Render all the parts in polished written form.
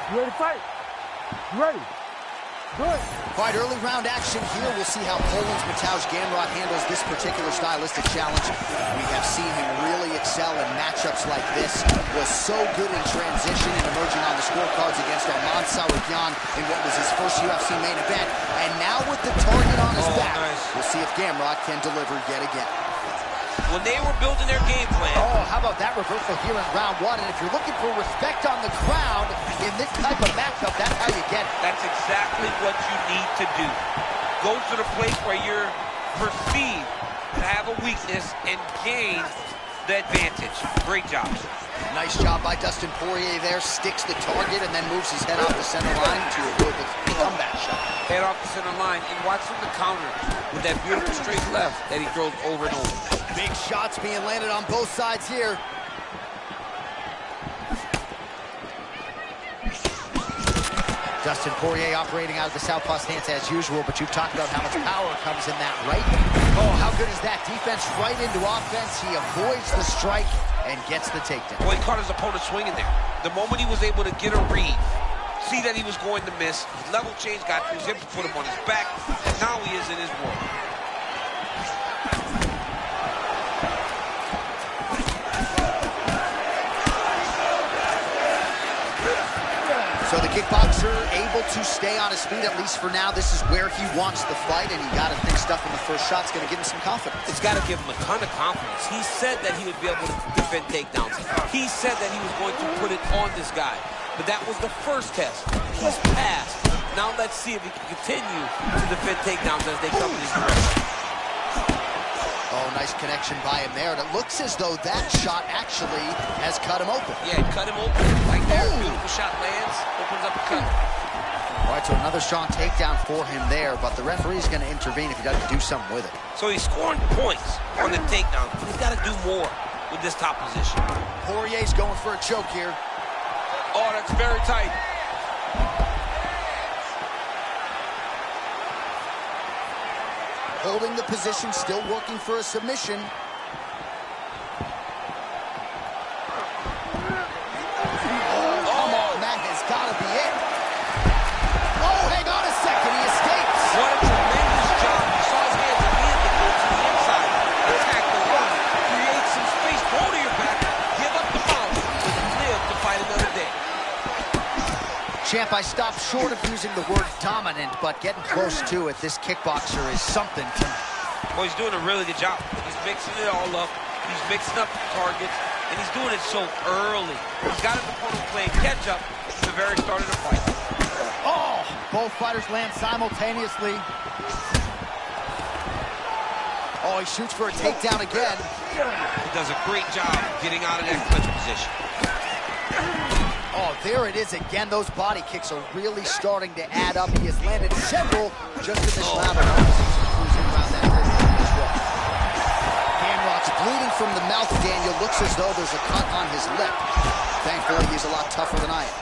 You ready to fight? You ready? Good. Quite early round action here. We'll see how Poland's Mateusz Gamrot handles this particular stylistic challenge. We have seen him really excel in matchups like this. Was so good in transition and emerging on the scorecards against Arman Tsarukyan in what was his first UFC main event. And now with the target on his back, we'll see if Gamrot can deliver yet again. When they were building their game plan. Oh, how about that reversal here in round one? And if you're looking for respect on the ground in this type of matchup, that's how you get it. That's exactly what you need to do. Go to the place where you're perceived to have a weakness and gain the advantage. Great job. Nice job by Dustin Poirier there. Sticks the target and then moves his head off the center line to avoid the comeback shot. Head off the center line and watch him the counter with that beautiful straight left that he throws over and over. Big shots being landed on both sides here. Dustin Poirier operating out of the southpaw stance as usual, but you've talked about how much power comes in that right. Oh, how good is that? Defense right into offense. He avoids the strike and gets the takedown. Well, he caught his opponent swinging there. The moment he was able to get a read, see that he was going to miss, his level change, got to his hip, put him on his back, and now he is in his world. So the kickboxer able to stay on his feet, at least for now. This is where he wants the fight, and you got to think stuff in the first shot's going to give him some confidence. It's got to give him a ton of confidence. He said that he would be able to defend takedowns. He said that he was going to put it on this guy. But that was the first test. He's passed. Now let's see if he can continue to defend takedowns as they come in his direction. Oh, nice connection by him there. And it looks as though that shot actually has cut him open. Yeah, it cut him open. Like there, beautiful shot lands, opens up a cut. All right, so another strong takedown for him there, but the referee's going to intervene if he doesn't do something with it. So he's scoring points on the takedown, but he's got to do more with this top position. Poirier's going for a choke here. Oh, that's very tight. Holding the position, still working for a submission. Come on, that has got to be it. Oh, hang on a second, he escapes. What a tremendous job. You saw his hands immediately go to the inside. Attack the line. Create some space. Go to your back. Give up the mouth. And live to fight another day. Champ, I stopped short of using the word dominant, but getting close to it. This kickboxer is something tonight. Well, he's doing a really good job. He's mixing it all up. He's mixing up the targets, and he's doing it so early. He's got his opponent playing catch-up at the very start of the fight. Oh, both fighters land simultaneously. Oh, he shoots for a takedown again. He does a great job getting out of that clinch position. Oh, there it is again. Those body kicks are really starting to add up. He has landed several just in this round. Gamrot's bleeding from the mouth, Daniel. Looks as though there's a cut on his lip. Thankfully, he's a lot tougher than I am.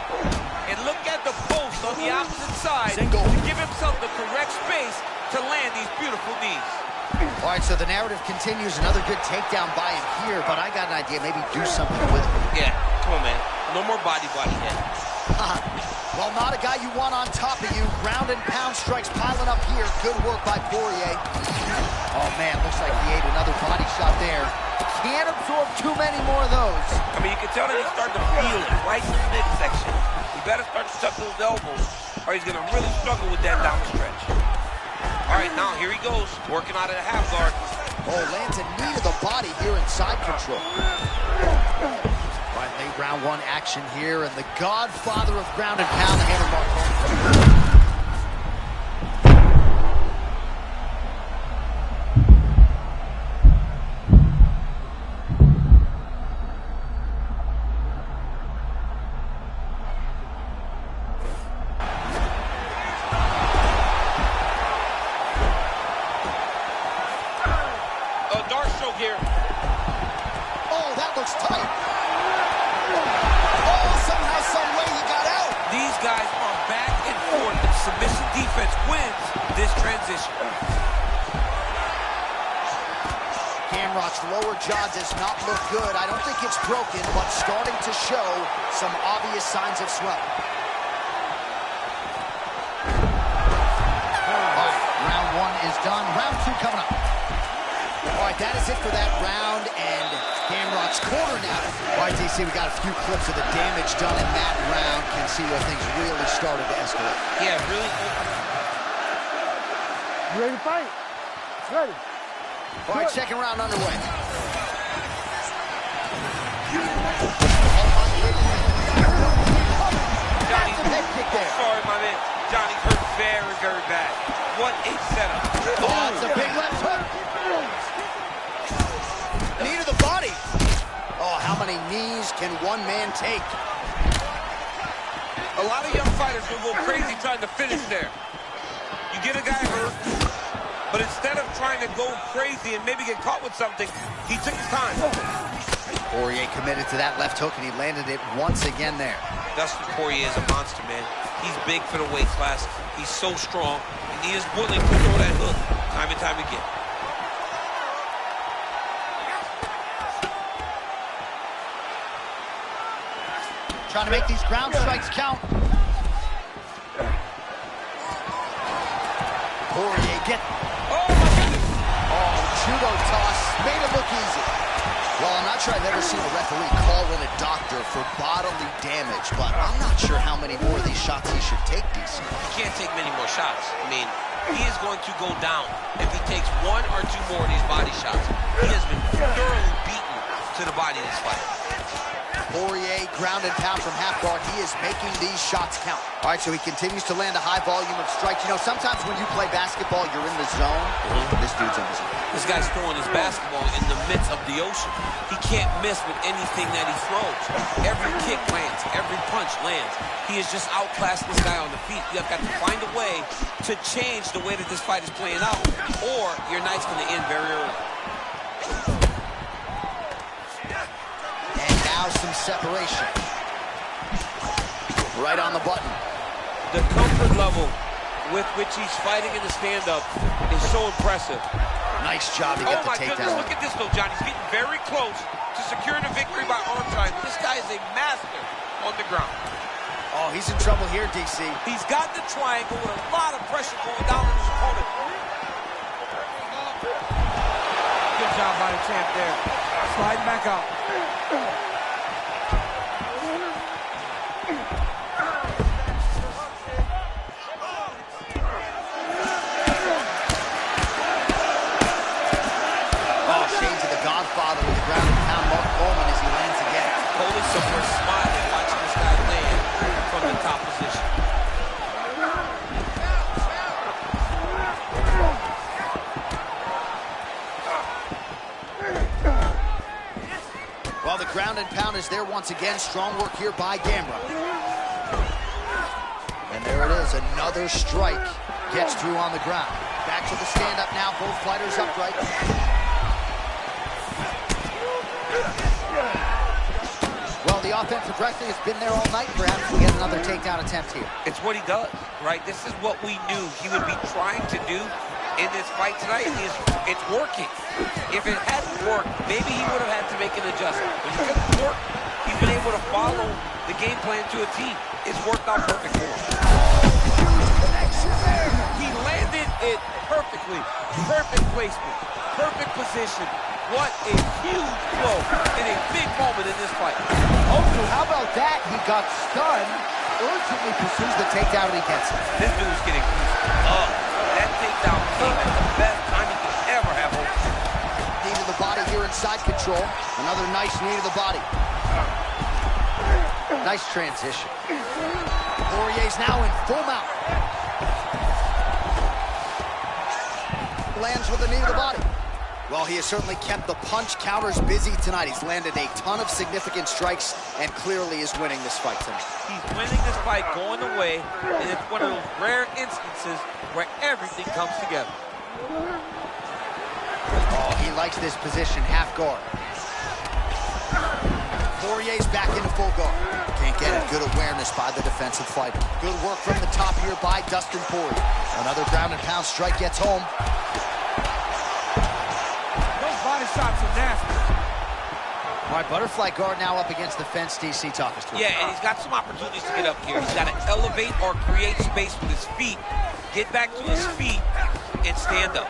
And look at the post on the opposite side Single. to give himself the correct space to land these beautiful knees. All right, so the narrative continues. Another good takedown by him here, but I got an idea. Maybe do something with it. Yeah, come on, man. No more body hit. Well, not a guy you want on top of you. Ground and pound strikes piling up here. Good work by Poirier. Oh, man, looks like he ate another body shot there. Can't absorb too many more of those. I mean, you can tell that he's starting to feel it right in the midsection. He better start to tuck those elbows, or he's going to really struggle with that down stretch. All right, now here he goes, working out of the half guard. Oh, lands a knee to the body here in side control. Right, late round one action here, and the godfather of ground and pound, the handlebar. Here. Oh, that looks tight. Oh, somehow, some way he got out. These guys are back and forth, and submission defense wins this transition. Gamrot's lower jaw does not look good. I don't think it's broken, but starting to show some obvious signs of swelling. done. Round 2 coming up. All right, that is it for that round, and Gamrot's corner now. All right, DC, we got a few clips of the damage done in that round. Can see where things really started to escalate. Yeah, really. You ready to fight? Ready. All right, second round underway. Johnny, Head kick there. sorry, my man. Johnny hurt very, very bad. What a setup. Oh, it's a big left hook. Knee to the body. Oh, how many knees can one man take? A lot of young fighters will go crazy trying to finish there. You get a guy hurt, but instead of trying to go crazy and maybe get caught with something, he took his time. Poirier committed to that left hook, and he landed it once again there. Dustin Poirier is a monster, man. He's big for the weight class. He's so strong, and he is willing to throw that hook time and time again. Trying to make these ground strikes count. Poirier get. Oh, my goodness. Oh, judo toss. Made it look easy. Well, I'm not sure I've ever seen a referee call in a doctor for bodily damage, but I'm not sure how many more of these shots he should take, DC. He can't take many more shots. I mean, he is going to go down if he takes 1 or 2 more of these body shots. He has been thoroughly beaten to the body in this fight. Poirier, ground and pound from half guard. He is making these shots count. All right, so he continues to land a high volume of strikes. You know, sometimes when you play basketball, you're in the zone. This dude's in the zone. This guy's throwing his basketball in the midst of the ocean. He can't miss with anything that he throws. Every kick lands. Every punch lands. He is just outclassing this guy on the feet. You have got to find a way to change the way that this fight is playing out, or your night's going to end very early. And now some separation. Right on the button. The comfort level with which he's fighting in the stand-up is so impressive. Nice job to get the takedown. Goodness, look at this though, Johnny. He's getting very close to securing a victory by arm triangle. This guy is a master on the ground. Oh, he's in trouble here, DC. He's got the triangle with a lot of pressure going down on his opponent. Good job by the champ there. Sliding back out. Godfather with the ground and pound, Mark Coleman, as he lands again. Coleman somewhere smiling, watching this guy land from the top position. Well, the ground and pound is there once again. Strong work here by Gamrot. And there it is, another strike gets through on the ground. Back to the stand-up now, both fighters upright. Well, the offensive wrestling has been there all night. Perhaps we get another takedown attempt here. It's what he does, right? This is what we knew he would be trying to do in this fight tonight. It's working. If it hadn't worked, maybe he would have had to make an adjustment. But because it's worked, he's been able to follow the game plan to a T. It's worked out perfect for him. He landed it perfectly. Perfect placement. Perfect position. What a huge blow in a big moment in this fight. Oh, so how about that? He got stunned, urgently pursues the takedown, and he gets it. This dude's getting up. That takedown came at the best time he could ever have hoped. Knee to the body here in side control. Another nice knee to the body. Nice transition. Poirier's now in full mount. Lands with a knee to the body. Well, he has certainly kept the punch counters busy tonight. He's landed a ton of significant strikes and clearly is winning this fight tonight. He's winning this fight going away, and it's one of those rare instances where everything comes together. Oh, he likes this position, half guard. Poirier's back into full guard. Can't get it. Good awareness by the defensive fighter. Good work from the top here by Dustin Poirier. Another ground and pound strike gets home. Body shots are nasty. All right, butterfly guard now up against the fence. DC, talk us through. Yeah, and he's got some opportunities to get up here. He's got to elevate or create space with his feet, get back to his feet, and stand up.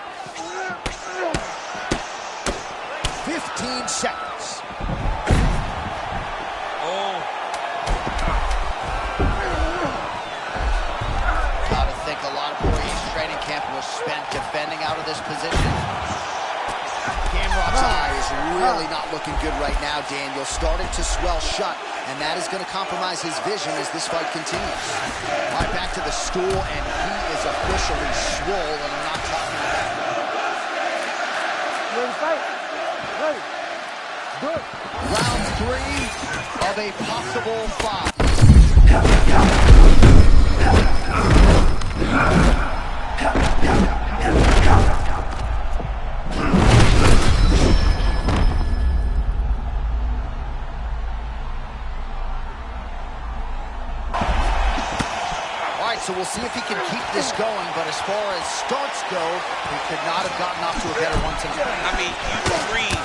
15 seconds. Oh. Gotta think a lot of Poirier's training camp was spent defending out of this position. Gamrot's eye is really not looking good right now, Daniel. Starting to swell shut, and that is going to compromise his vision as this fight continues. All right, back to the stool, and he is officially swole, and I'm not talking about it. Ready to fight? Ready. Good. Round 3 of a possible 5. So we'll see if he can keep this going, but as far as starts go, he could not have gotten off to a better one tonight. I mean, you agree. Is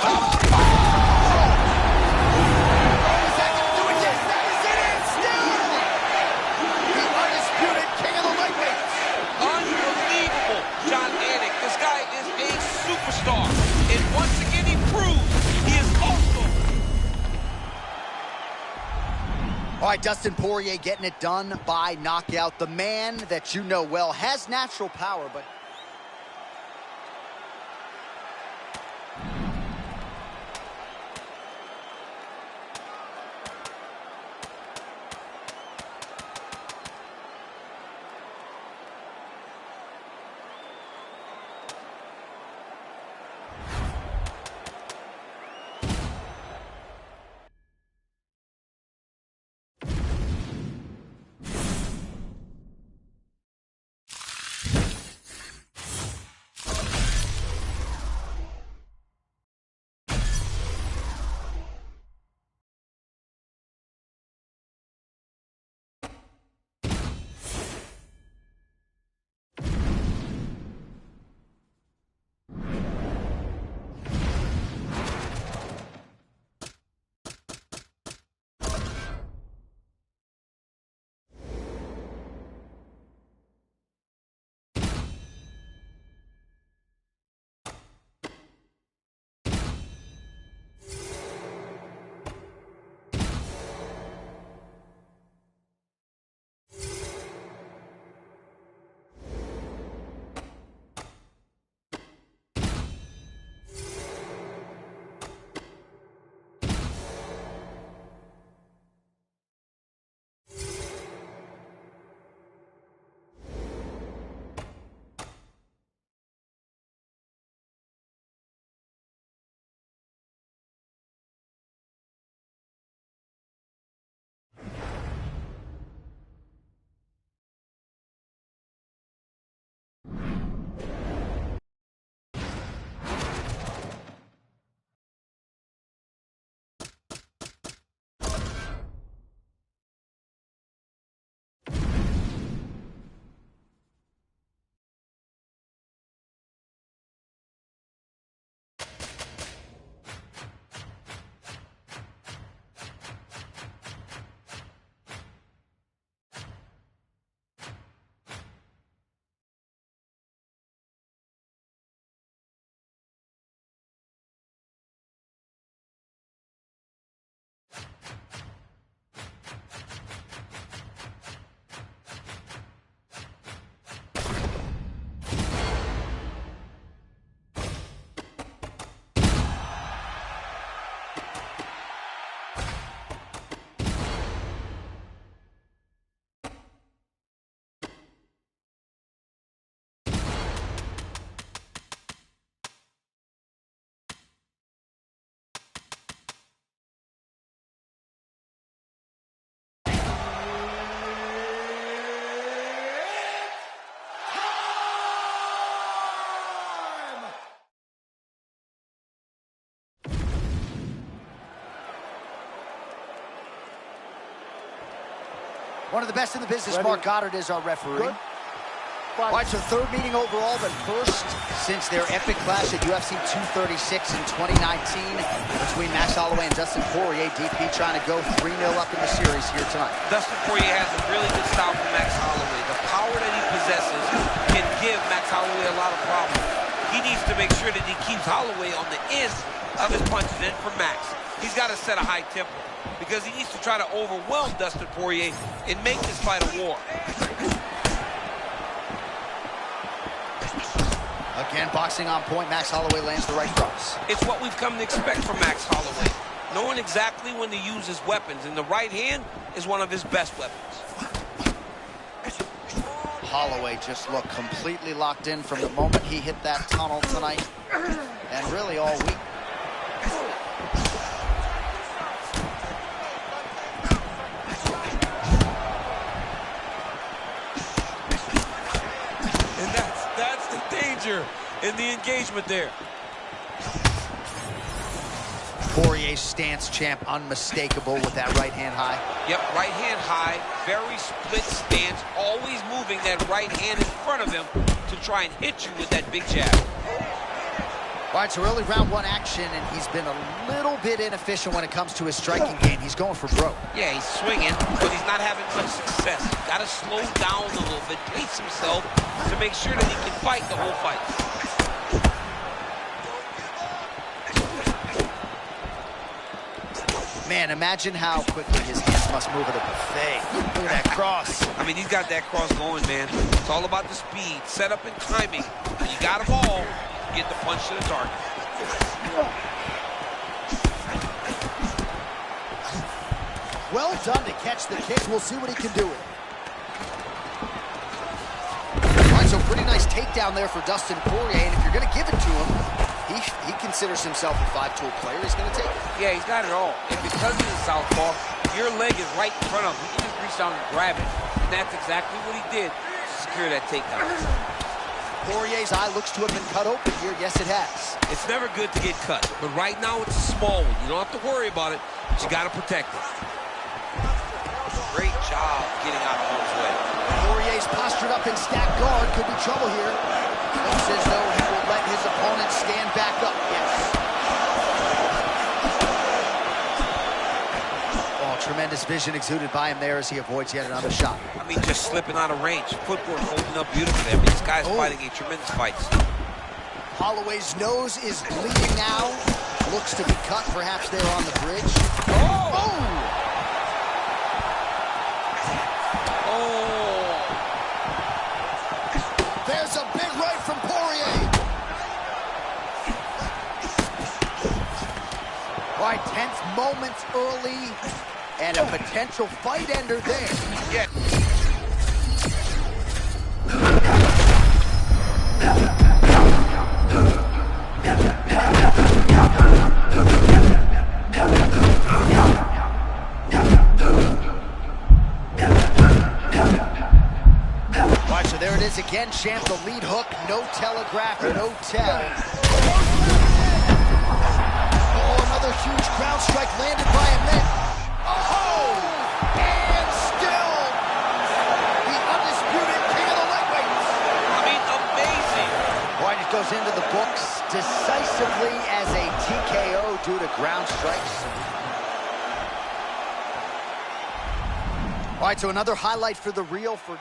that going to do it? Yes, that is it, and still! The undisputed king of the lightweights. Unbelievable, John Anik. This guy is a superstar. And once again, he proves he is also... All right, Dustin Poirier getting it done by knockout. The man that you know well has natural power, but... One of the best in the business, Ready. Mark Goddard, is our referee. Good. All right, so third meeting overall, but first since their epic clash at UFC 236 in 2019 between Max Holloway and Dustin Poirier. DP trying to go 3-0 up in the series here tonight. Dustin Poirier has a really good style from Max Holloway. The power that he possesses can give Max Holloway Holloway a lot of problems. He needs to make sure that he keeps Holloway on the end of his punches. And for Max, he's got to set a high tempo because he needs to try to overwhelm Dustin Poirier and make this fight a war. Again, boxing on point. Max Holloway lands the right cross. It's what we've come to expect from Max Holloway, knowing exactly when to use his weapons, and the right hand is one of his best weapons. Holloway just looked completely locked in from the moment he hit that tunnel tonight, and really all week. And that's the danger in the engagement there. Poirier's stance, champ, unmistakable with that right hand high. Yep, right hand high, very split stance, always moving that right hand in front of him to try and hit you with that big jab. All right, so early round one action, and he's been a little bit inefficient when it comes to his striking game. He's going for broke. Yeah, he's swinging, but he's not having much success. Got to slow down a little bit, pace himself to make sure that he can fight the whole fight. Man, imagine how quickly his hands must move at a buffet. Look at that cross. I mean, he's got that cross going, man. It's all about the speed, setup, and timing. When you got them all, you get the punch to the target. Well done to catch the kick. We'll see what he can do with it. All right, so pretty nice takedown there for Dustin Poirier, and if you're going to give it to him, he considers himself a five-tool player. He's going to take it. Yeah, he's got it all. And because he's a southpaw, your leg is right in front of him. He can just reach down and grab it. And that's exactly what he did to secure that takedown. Poirier's eye looks to have been cut open here. Yes, it has. It's never good to get cut, but right now it's a small one. You don't have to worry about it, but you got to protect it. Great job getting out of harm's way. Poirier's postured up in stacked guard. Could be trouble here. Looks as though he will let his opponent stand back up. Yes. Oh, tremendous vision exuded by him there as he avoids yet another shot. I mean, just slipping out of range. Footwork holding up beautifully. I mean, this guy's fighting a tremendous fight. Holloway's nose is bleeding now. Looks to be cut, perhaps there on the bridge. Oh! There's a big right from Poirier. All right, tense moments early, and a potential fight ender there. Yeah. There it is again, champ, the lead hook, no telegraph, no tell. Oh, another huge ground strike landed by him then. Oh, and still the undisputed king of the lightweights. I mean, amazing. All right, it goes into the books decisively as a TKO due to ground strikes. All right, so another highlight for the reel for...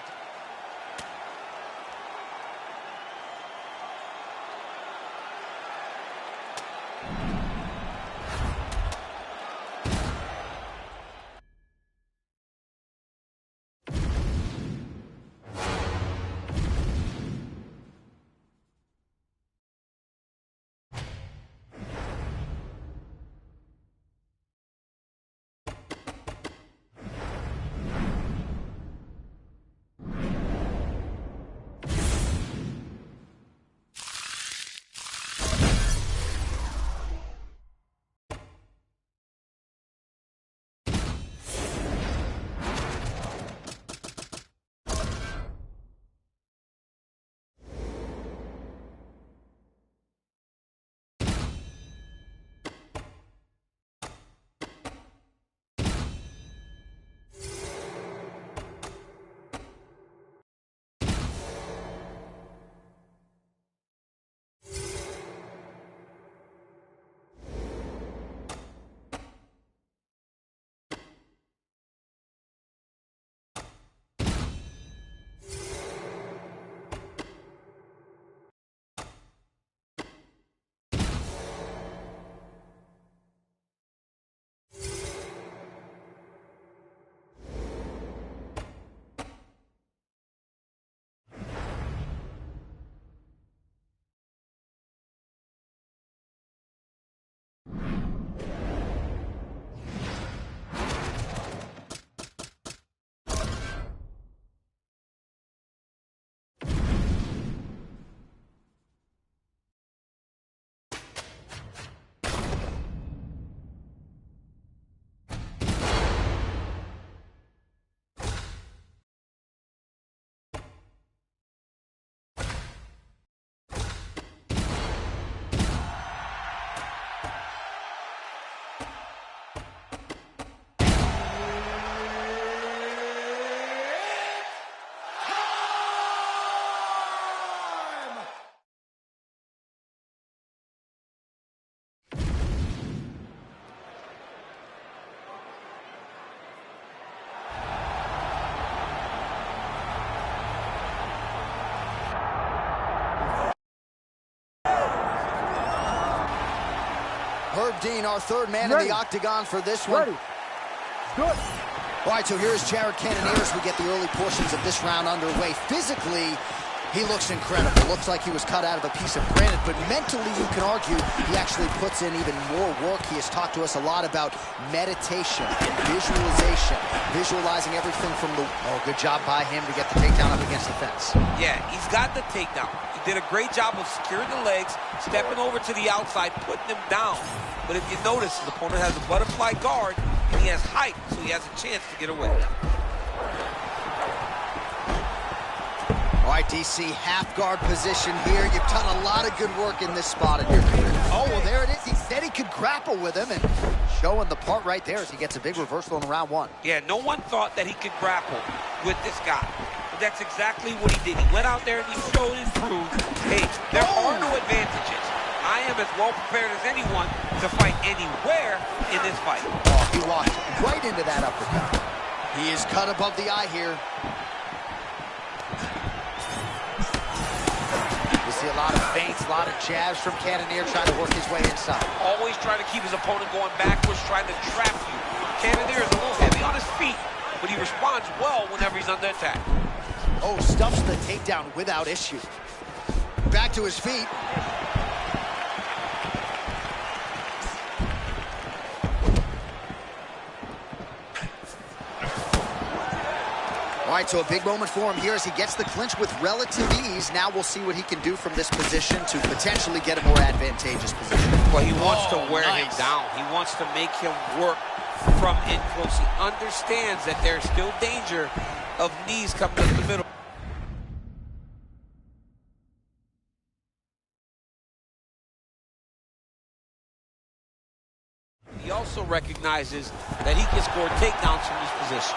Dean, our third man in the octagon for this one. Ready. Good. All right, so here's Jared Cannonier. We get the early portions of this round underway. Physically, he looks incredible. Looks like he was cut out of a piece of granite, but mentally, you can argue he actually puts in even more work. He has talked to us a lot about meditation and visualization, visualizing everything from the... Oh, good job by him to get the takedown up against the fence. Yeah, he's got the takedown. He did a great job of securing the legs, stepping over to the outside, putting him down. But if you notice, his opponent has a butterfly guard, and he has height, so he has a chance to get away. All right, DC, half guard position here. You've done a lot of good work in this spot in your career. Oh, well, there it is. He said he could grapple with him, and showing the part right there as he gets a big reversal in round one. Yeah, no one thought that he could grapple with this guy. But that's exactly what he did. He went out there and he showed and proved, hey, there are no advantages. I am as well prepared as anyone to fight anywhere in this fight. Oh, he walked right into that uppercut. He is cut above the eye here. You see a lot of feints, a lot of jabs from Cannonier trying to work his way inside. Always trying to keep his opponent going backwards, trying to trap you. Cannonier is a little heavy on his feet, but he responds well whenever he's under attack. Oh, stuffs the takedown without issue. Back to his feet. All right, so a big moment for him here as he gets the clinch with relative ease. Now we'll see what he can do from this position to potentially get a more advantageous position. Well, he wants to wear him down. He wants to make him work from in close. He understands that there's still danger of knees coming up the middle. He also recognizes that he can score takedowns from this position.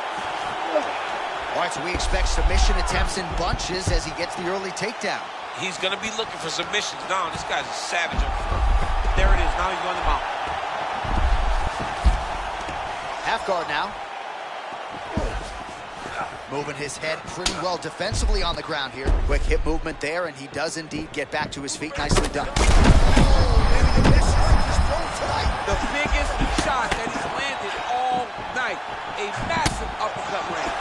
All right, so we expect submission attempts in bunches as he gets the early takedown. He's going to be looking for submissions now. This guy's a savage on the front. There it is. Now he's going to mount. Half guard now. Moving his head pretty well defensively on the ground here. Quick hip movement there, and he does indeed get back to his feet. Nicely done. The biggest shot that he's landed all night. A massive uppercut range.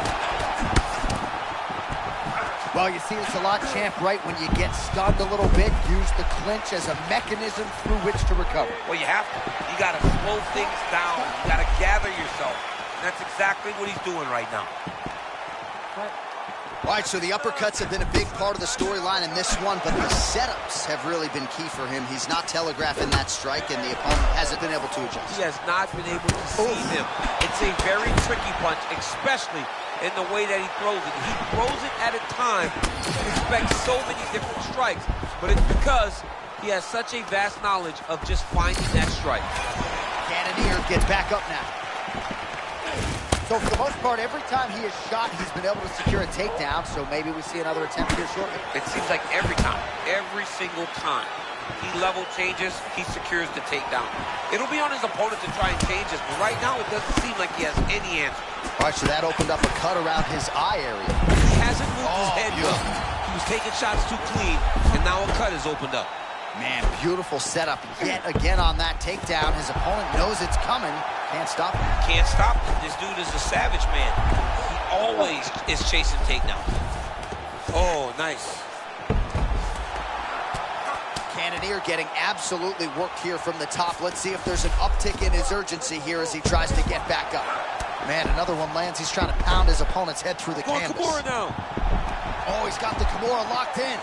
Well, you see it's a lot, champ, right? When you get stunned a little bit, use the clinch as a mechanism through which to recover. Well, you have to. You got to slow things down. You got to gather yourself. And that's exactly what he's doing right now. All right, so the uppercuts have been a big part of the storyline in this one, but the setups have really been key for him. He's not telegraphing that strike, and the opponent hasn't been able to adjust. He has not been able to see him. It's a very tricky punch, especially in the way that he throws it. He throws it at a time to expect so many different strikes, but it's because he has such a vast knowledge of just finding that strike. Cannonier gets back up now. So for the most part, every time he is shot, he's been able to secure a takedown, so maybe we see another attempt here shortly. It seems like every time, every single time, he level changes, he secures the takedown. It'll be on his opponent to try and change this, but right now it doesn't seem like he has any answer. All right, so that opened up a cut around his eye area. He hasn't moved his head well. He was taking shots too clean, and now a cut has opened up. Man, beautiful setup yet again on that takedown. His opponent knows it's coming. Can't stop him. Can't stop him. This dude is a savage, man. He always is chasing takedowns. Oh, nice. Cannonier getting absolutely worked here from the top. Let's see if there's an uptick in his urgency here as he tries to get back up. Man, another one lands. He's trying to pound his opponent's head through the canvas. Kimura now. Oh, he's got the Kimura locked in.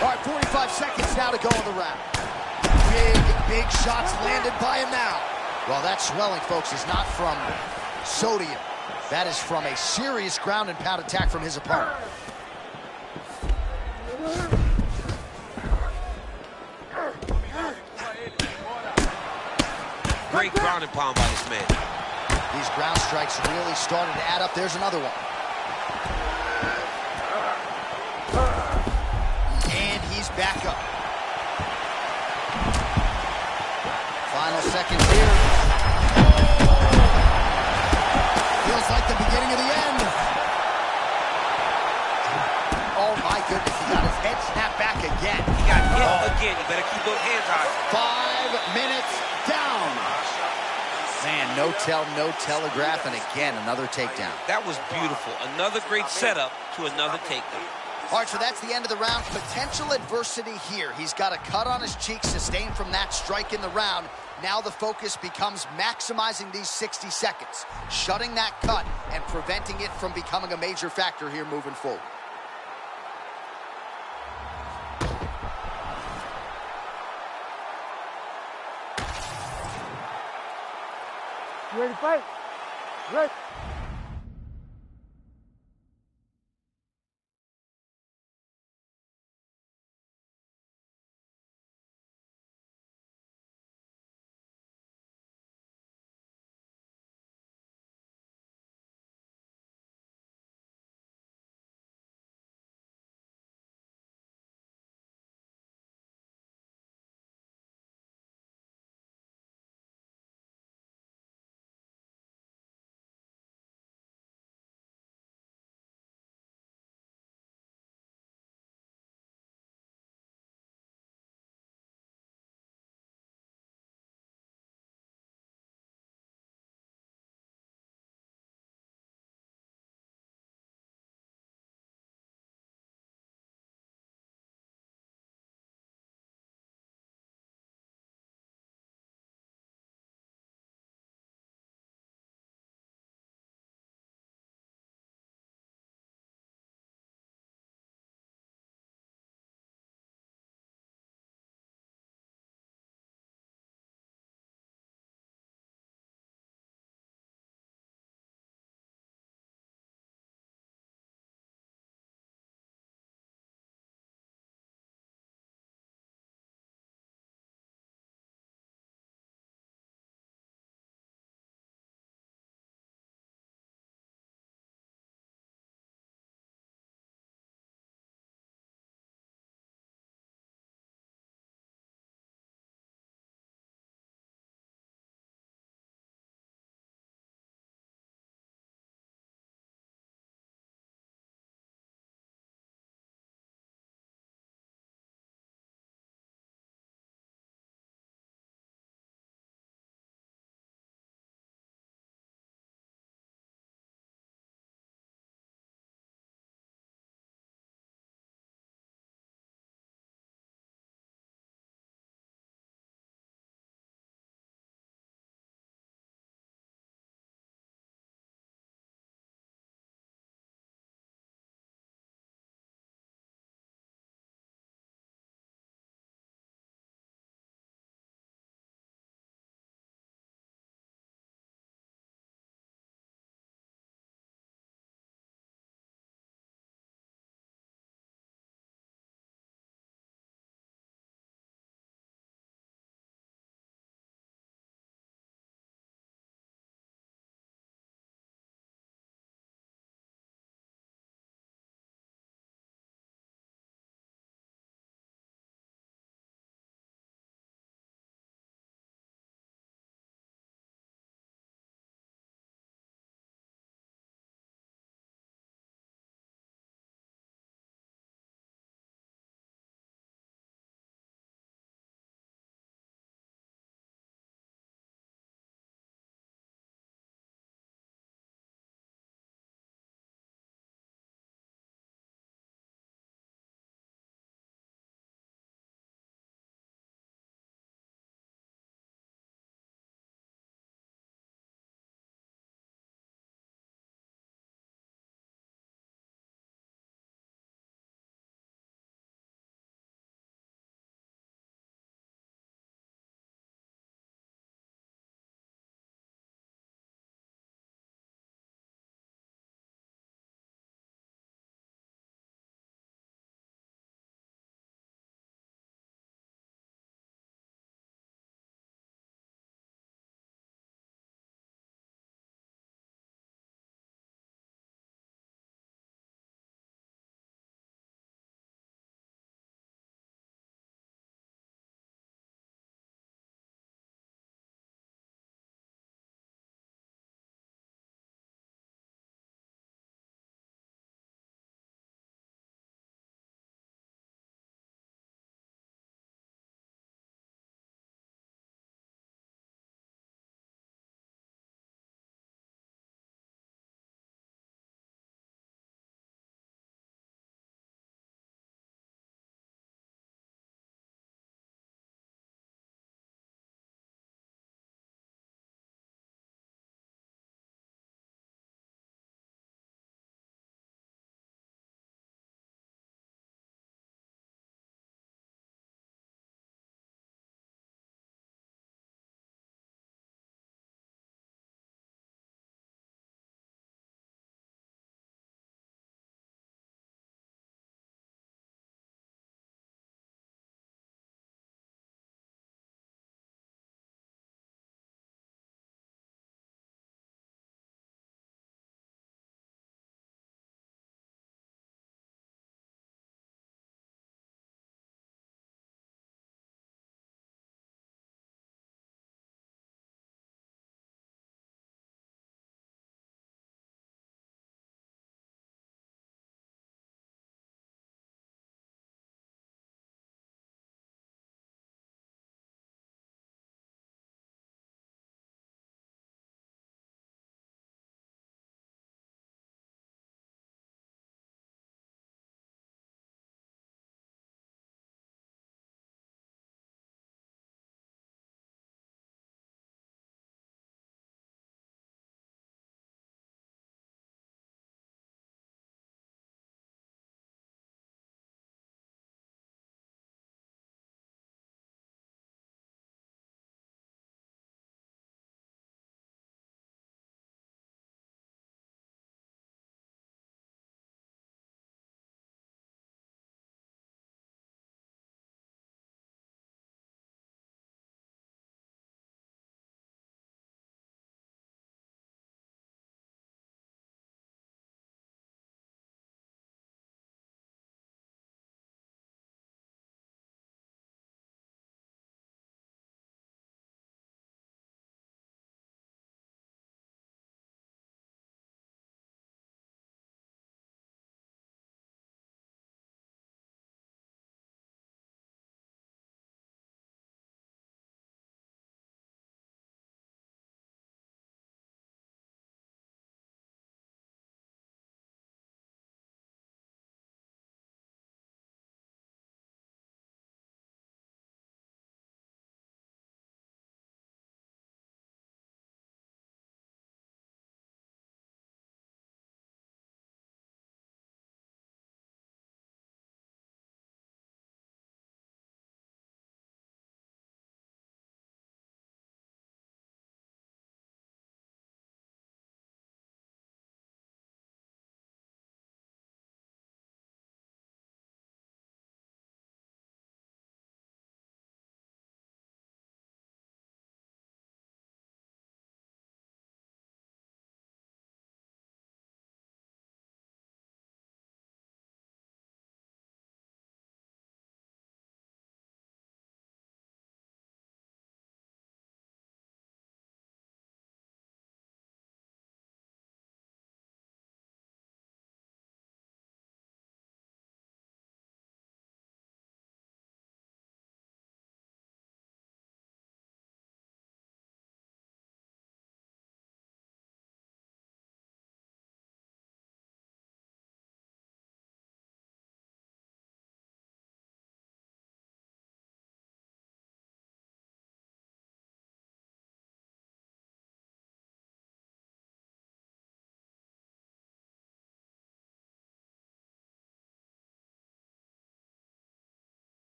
All right, 45 seconds now to go in the round. Big shots landed by him now. Well, that swelling, folks, is not from sodium. That is from a serious ground and pound attack from his opponent. Great ground and pound by this man. These ground strikes really started to add up. There's another one. he's back up. Final seconds here. Feels like the beginning of the end. Oh my goodness, he got his head snapped back again. He got hit again. You better keep those hands high. 5 minutes down. Man, no tell, no telegraph, and again, another takedown. That was beautiful. Another great setup to another takedown. All right, so that's the end of the round. Potential adversity here. He's got a cut on his cheek sustained from that strike in the round. Now the focus becomes maximizing these 60 seconds, shutting that cut and preventing it from becoming a major factor here moving forward. You ready to fight? Ready.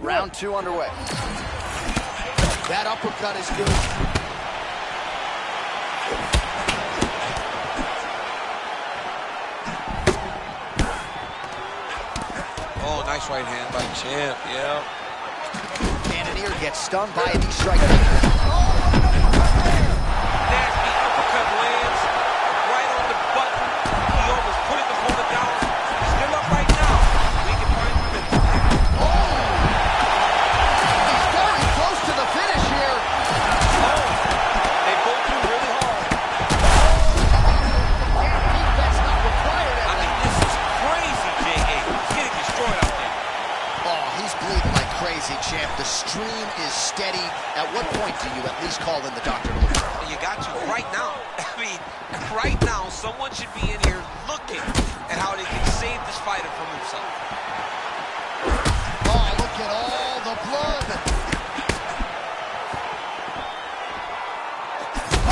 Round 2 underway. That uppercut is good. Oh, nice right hand by Champ, yeah. Cannonier gets stung by a knee strike. Nasty uppercut lands right on the button. He almost put his opponent down. He's still up right now. We can find him. He's very close to the finish here. Oh, they both do really hard. That's not required. I mean, this is crazy, J.A. He's getting destroyed out there. Oh, he's bleeding like crazy, Champ. The stream is steady. At what point do you at least call in the doctor to look? And you got to right now. I mean, right now, someone should be in here looking at how they can save this fighter from himself. Oh, look at all the blood.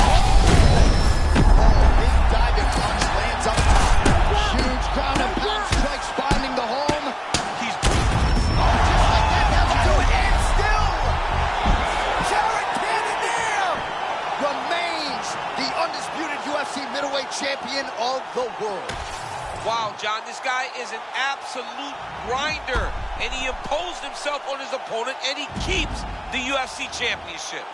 Oh, big diving punch lands up top. Huge ground and pound strikes finding the home. He's Just like that, that'll do it. And still, Jared Cannonier remains the undisputed UFC middleweight champion of the world. wow, John, this guy is an absolute grinder, and he imposed himself on his opponent, and he keeps the UFC championship.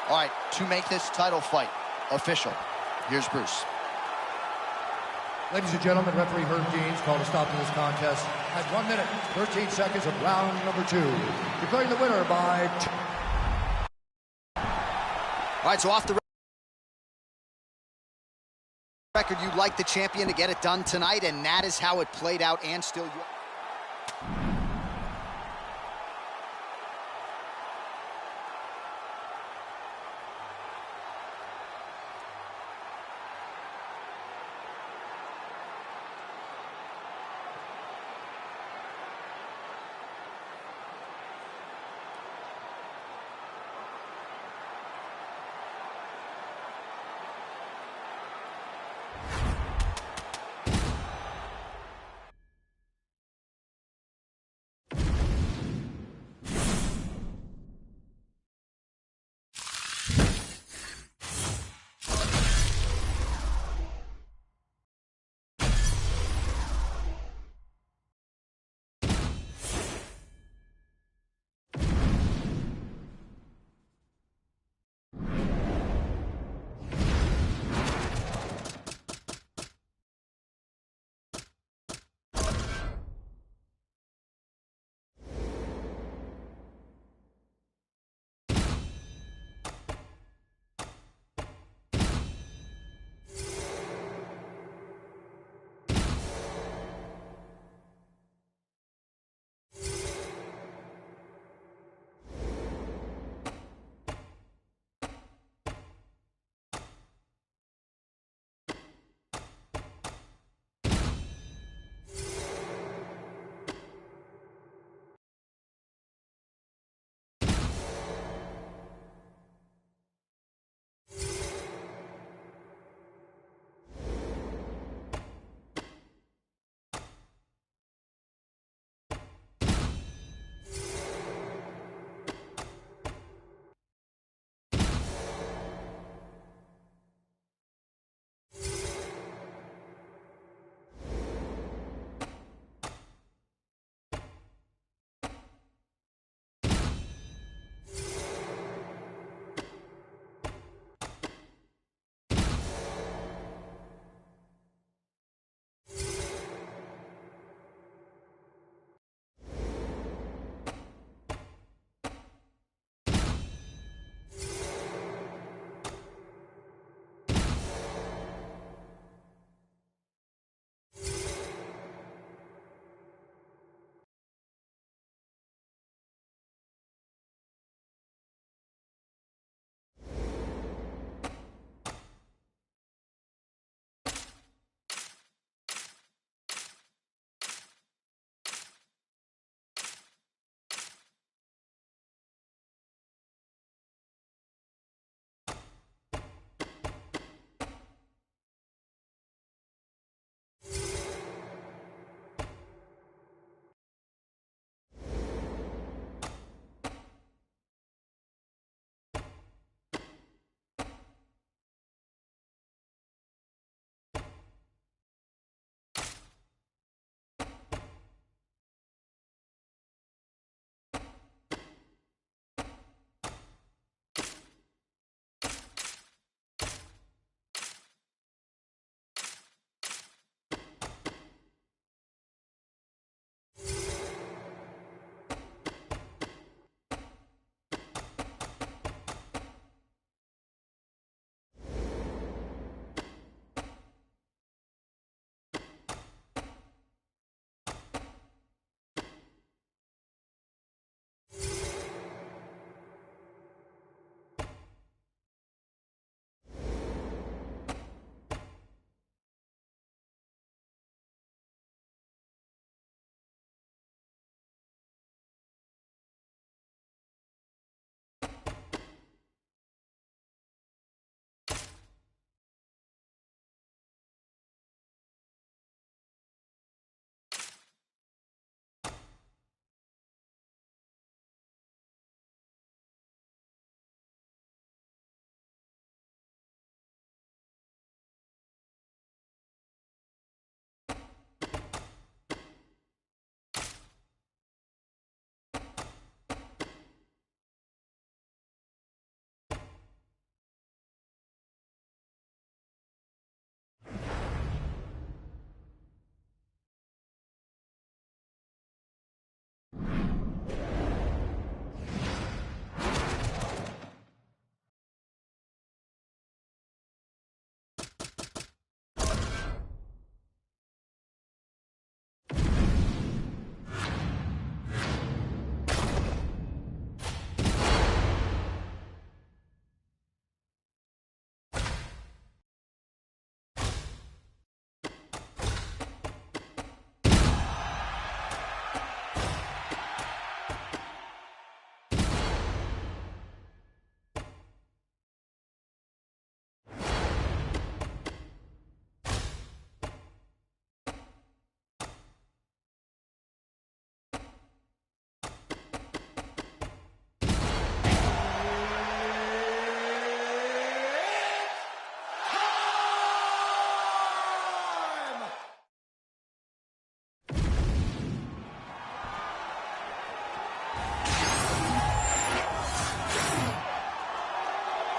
All right, to make this title fight official, here's Bruce. Ladies and gentlemen, referee Herb Deans called a stop to this contest at 1 minute, 13 seconds of round number 2. Declaring the winner by... All right, so off the record, you'd like the champion to get it done tonight, and that is how it played out, and still...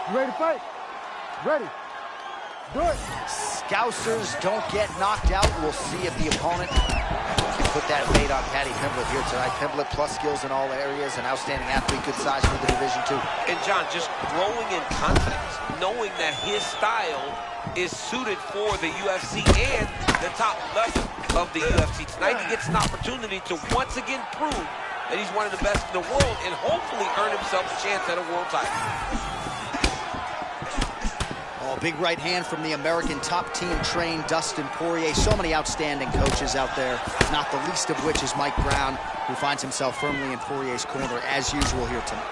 You ready to fight? Ready. Do it. Scousers don't get knocked out. We'll see if the opponent can put that bait on Paddy Pimblett here tonight. Pimblett plus skills in all areas, an outstanding athlete, good size for the Division II. And John, just growing in confidence, knowing that his style is suited for the UFC and the top level of the UFC. Tonight he gets an opportunity to once again prove that he's one of the best in the world and hopefully earn himself a chance at a world title. Oh, big right hand from the American top team trained Dustin Poirier. So many outstanding coaches out there, not the least of which is Mike Brown, who finds himself firmly in Poirier's corner as usual here tonight.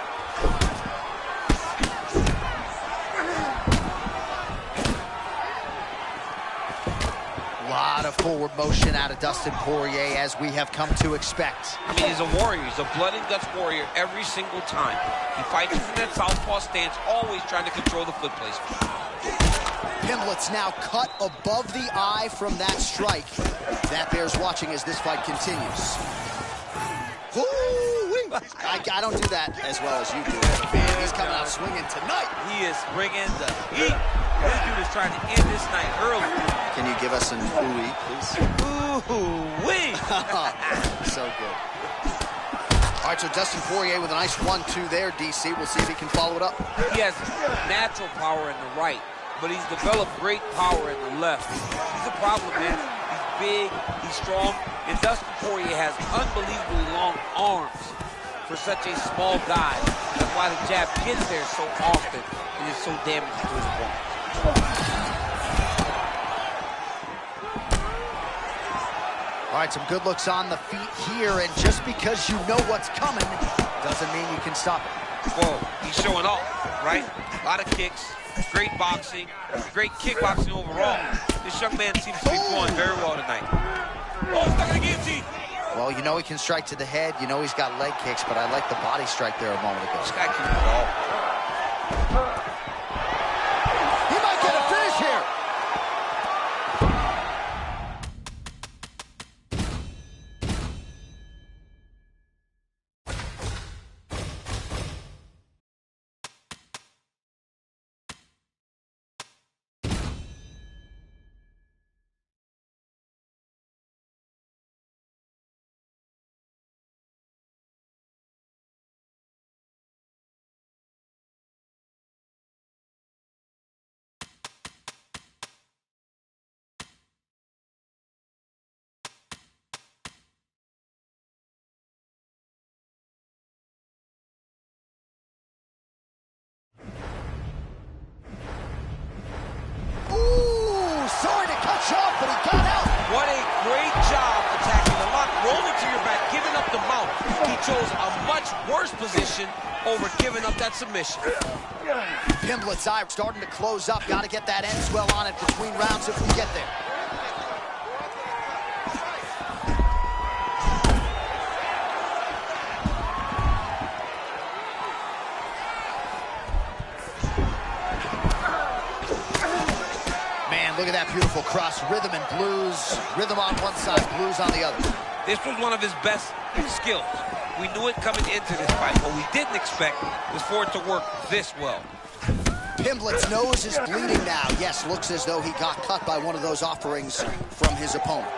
A lot of forward motion out of Dustin Poirier, as we have come to expect. I mean, he's a warrior. He's a blood and guts warrior every single time. He fights from that southpaw stance, always trying to control the foot placement. Pimblett's now cut above the eye from that strike. That bears watching as this fight continues. I don't do that as well as you do. Man, he's coming out swinging tonight. He is bringing the heat. This dude is trying to end this night early. Can you give us an ooh-wee, please? Ooh-wee. So good. All right, so Dustin Poirier with a nice 1-2 there, DC. We'll see if he can follow it up. He has natural power in the right, but he's developed great power in the left. He's a problem, man. He's big, he's strong, and Dustin Poirier has unbelievably long arms for such a small guy. That's why the jab gets there so often and is so damaging to his opponent. All right, some good looks on the feet here, and just because you know what's coming doesn't mean you can stop it. Whoa, he's showing off, right? A lot of kicks, great boxing, great kickboxing overall. This young man seems to be flowing very well tonight. Oh, stuck in the guillotine. Well, you know he can strike to the head. You know he's got leg kicks, but I like the body strike there a moment ago. This guy can do it all. He might get a finish here. Sorry to cut you off, but he got out. What a great job attacking the lock, rolling to your back, giving up the mount. He chose a much worse position over giving up that submission. Pimblett's eye starting to close up. Got to get that end swell on it between rounds if we get there. Look at that beautiful cross, rhythm and blues. Rhythm on one side, blues on the other. This was one of his best skills. We knew it coming into this fight. What we didn't expect was for it to work this well. Pimblett's nose is bleeding now. Yes, looks as though he got cut by one of those offerings from his opponent.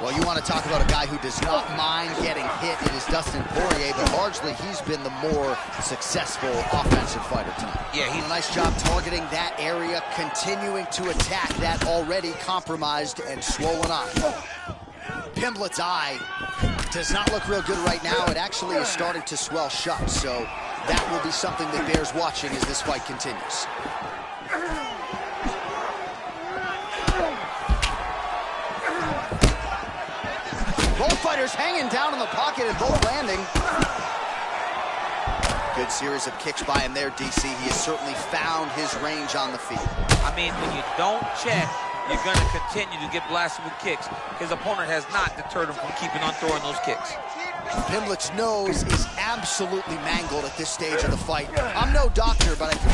Well, you want to talk about a guy who does not mind getting hit. It is Dustin Poirier, but largely he's been the more successful offensive fighter tonight. Yeah, he's a nice job targeting that area, continuing to attack that already compromised and swollen eye. Pimblett's eye does not look real good right now. It actually is starting to swell shut, so that will be something that bears watching as this fight continues. Both fighters hanging down in the pocket and both landing. Good series of kicks by him there, DC. He has certainly found his range on the feet. I mean, when you don't check, you're going to continue to get blasted with kicks. His opponent has not deterred him from keeping on throwing those kicks. Pimblett's nose is absolutely mangled at this stage of the fight. I'm no doctor, but I can...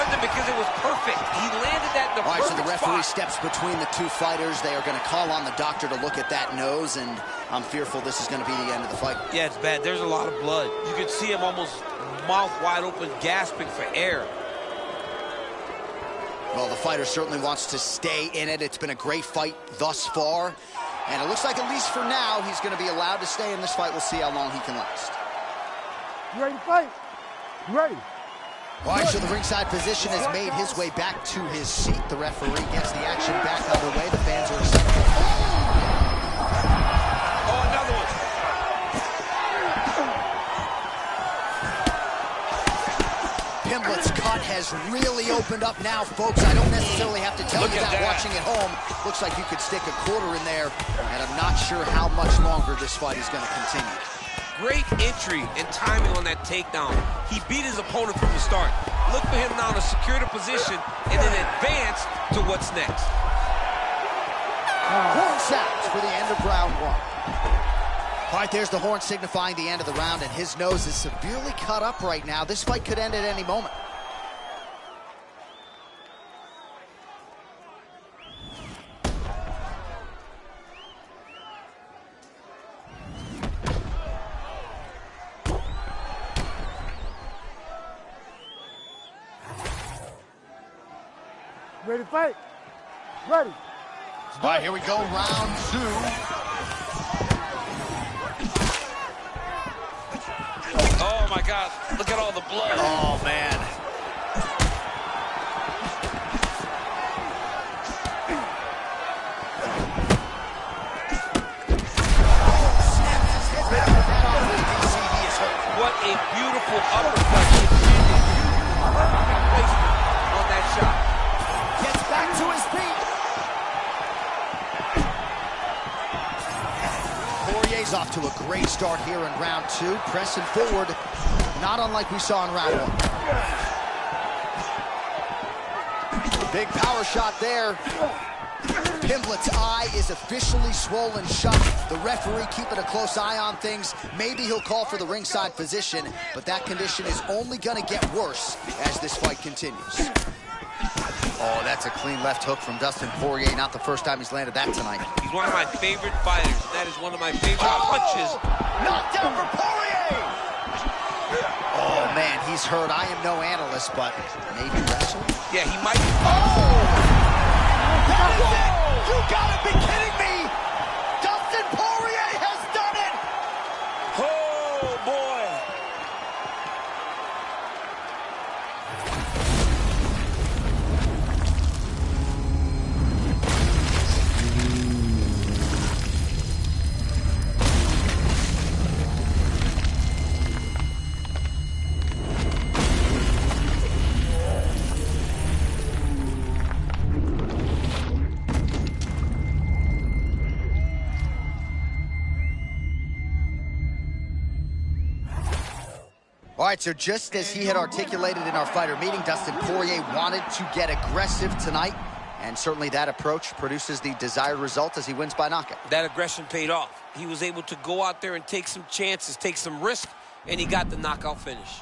stunned him because it was perfect. He landed that in the perfect so the referee spot. steps between the two fighters. They are going to call on the doctor to look at that nose, and I'm fearful this is going to be the end of the fight. Yeah, it's bad. There's a lot of blood. You can see him almost mouth wide open, gasping for air. Well, the fighter certainly wants to stay in it. It's been a great fight thus far. And it looks like, at least for now, he's going to be allowed to stay in this fight. We'll see how long he can last. You ready to fight? You ready? All right, so the ringside physician has made his way back to his seat. The referee gets the action back underway. The fans are excited. Oh, another one. Pimblett's cut has really opened up now, folks. I don't necessarily have to tell you that watching at home. Looks like you could stick a quarter in there, and I'm not sure how much longer this fight is going to continue. Great entry and timing on that takedown. He beat his opponent from the start. Look for him now to secure the position and then advance to what's next. Horn sounds for the end of round one. All right, there's the horn signifying the end of the round, and his nose is severely cut up right now. This fight could end at any moment. Ready to fight? Ready. All right, here we go, round two. Oh, my God. Look at all the blood. Oh, man. What a beautiful uppercut. Perfect placement on that shot. Gets back to his feet. Poirier's off to a great start here in round two, pressing forward, not unlike we saw in round one. Big power shot there. Pimblett's eye is officially swollen shut. The referee keeping a close eye on things. Maybe he'll call for the ringside physician, but that condition is only going to get worse as this fight continues. Oh, that's a clean left hook from Dustin Poirier. Not the first time he's landed that tonight. He's one of my favorite fighters. That is one of my favorite punches. Knockdown for Poirier! Oh, man, he's hurt. I am no analyst, but maybe wrestling? Yeah, he might. Oh! That is it! You gotta be kidding me! Dustin Poirier has done it! Oh, boy. All right, so just as he had articulated in our fighter meeting, Dustin Poirier wanted to get aggressive tonight, and certainly that approach produces the desired result as he wins by knockout. That aggression paid off. He was able to go out there and take some chances, take some risk, and he got the knockout finish.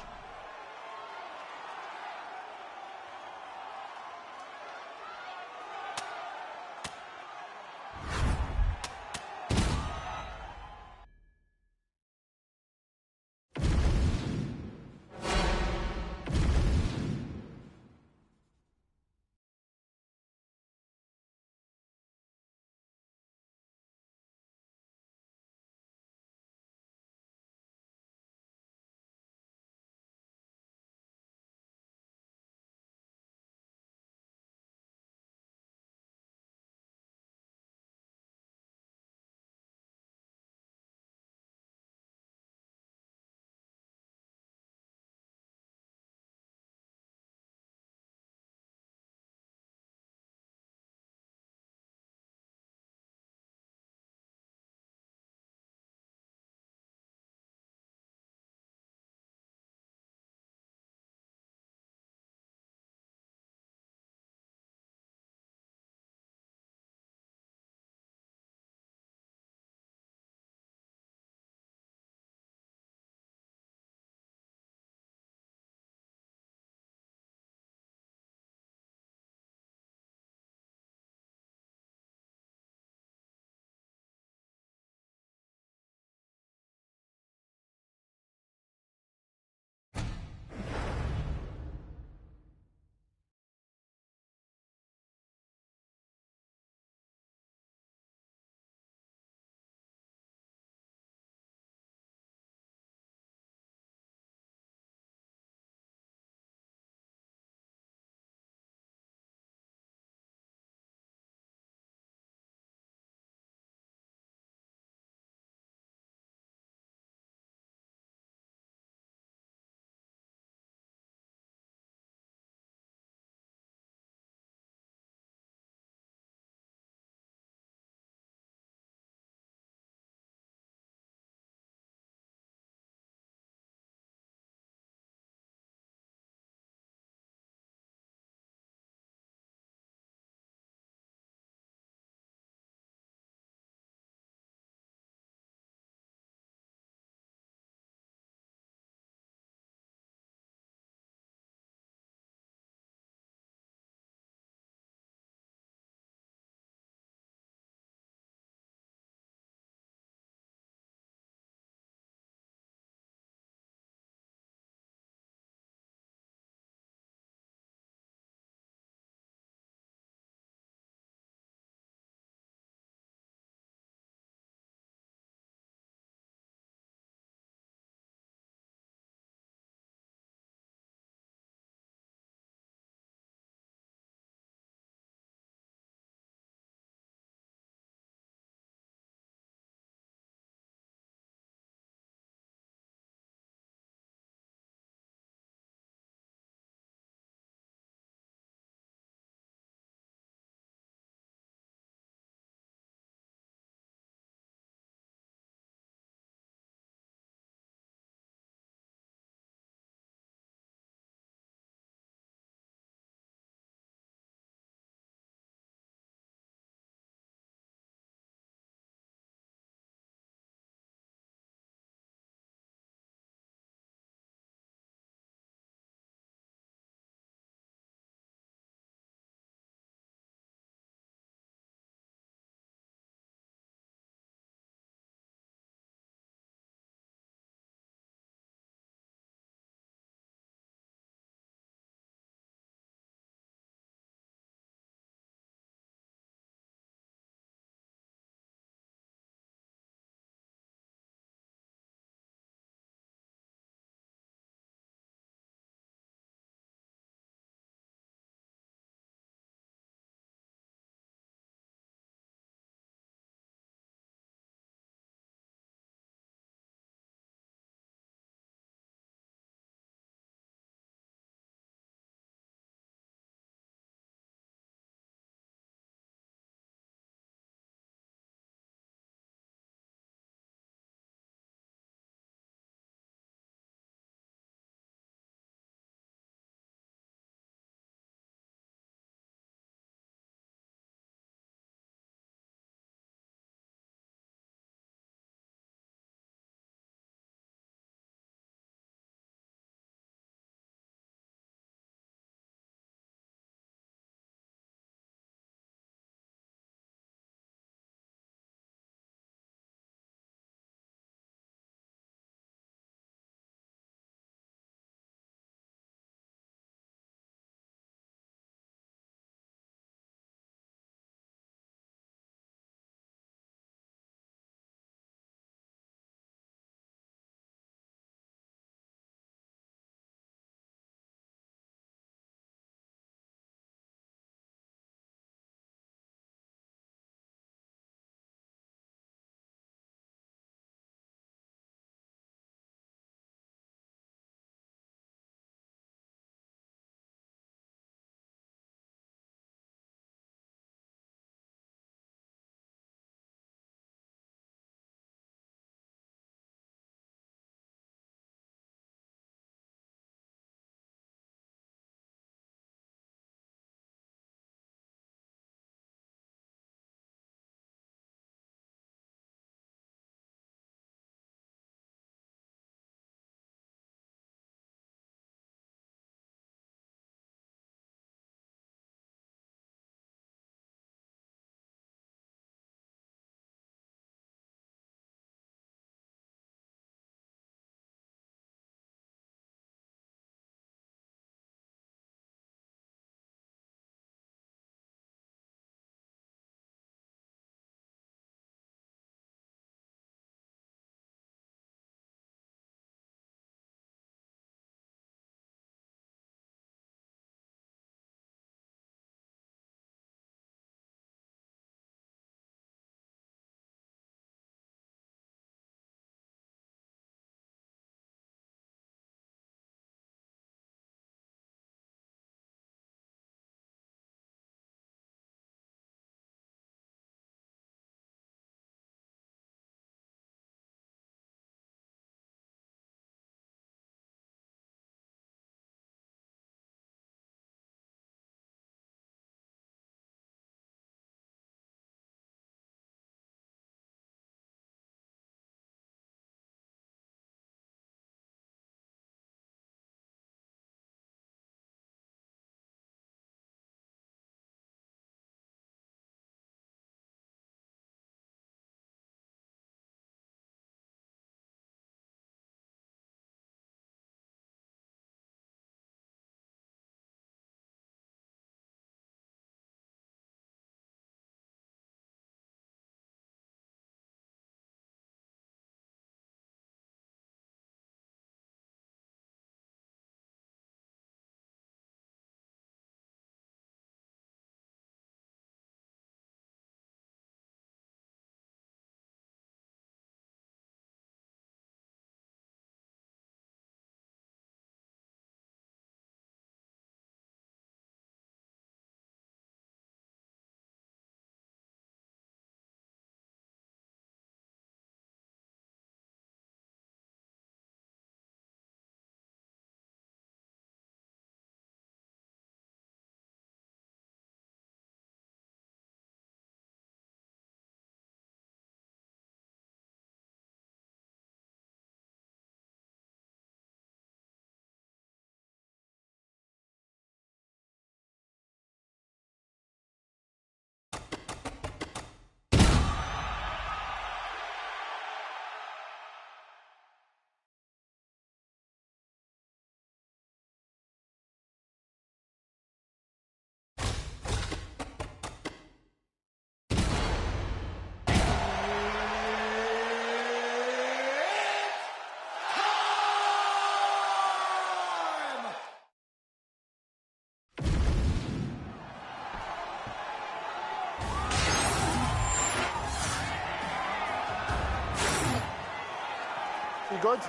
You good?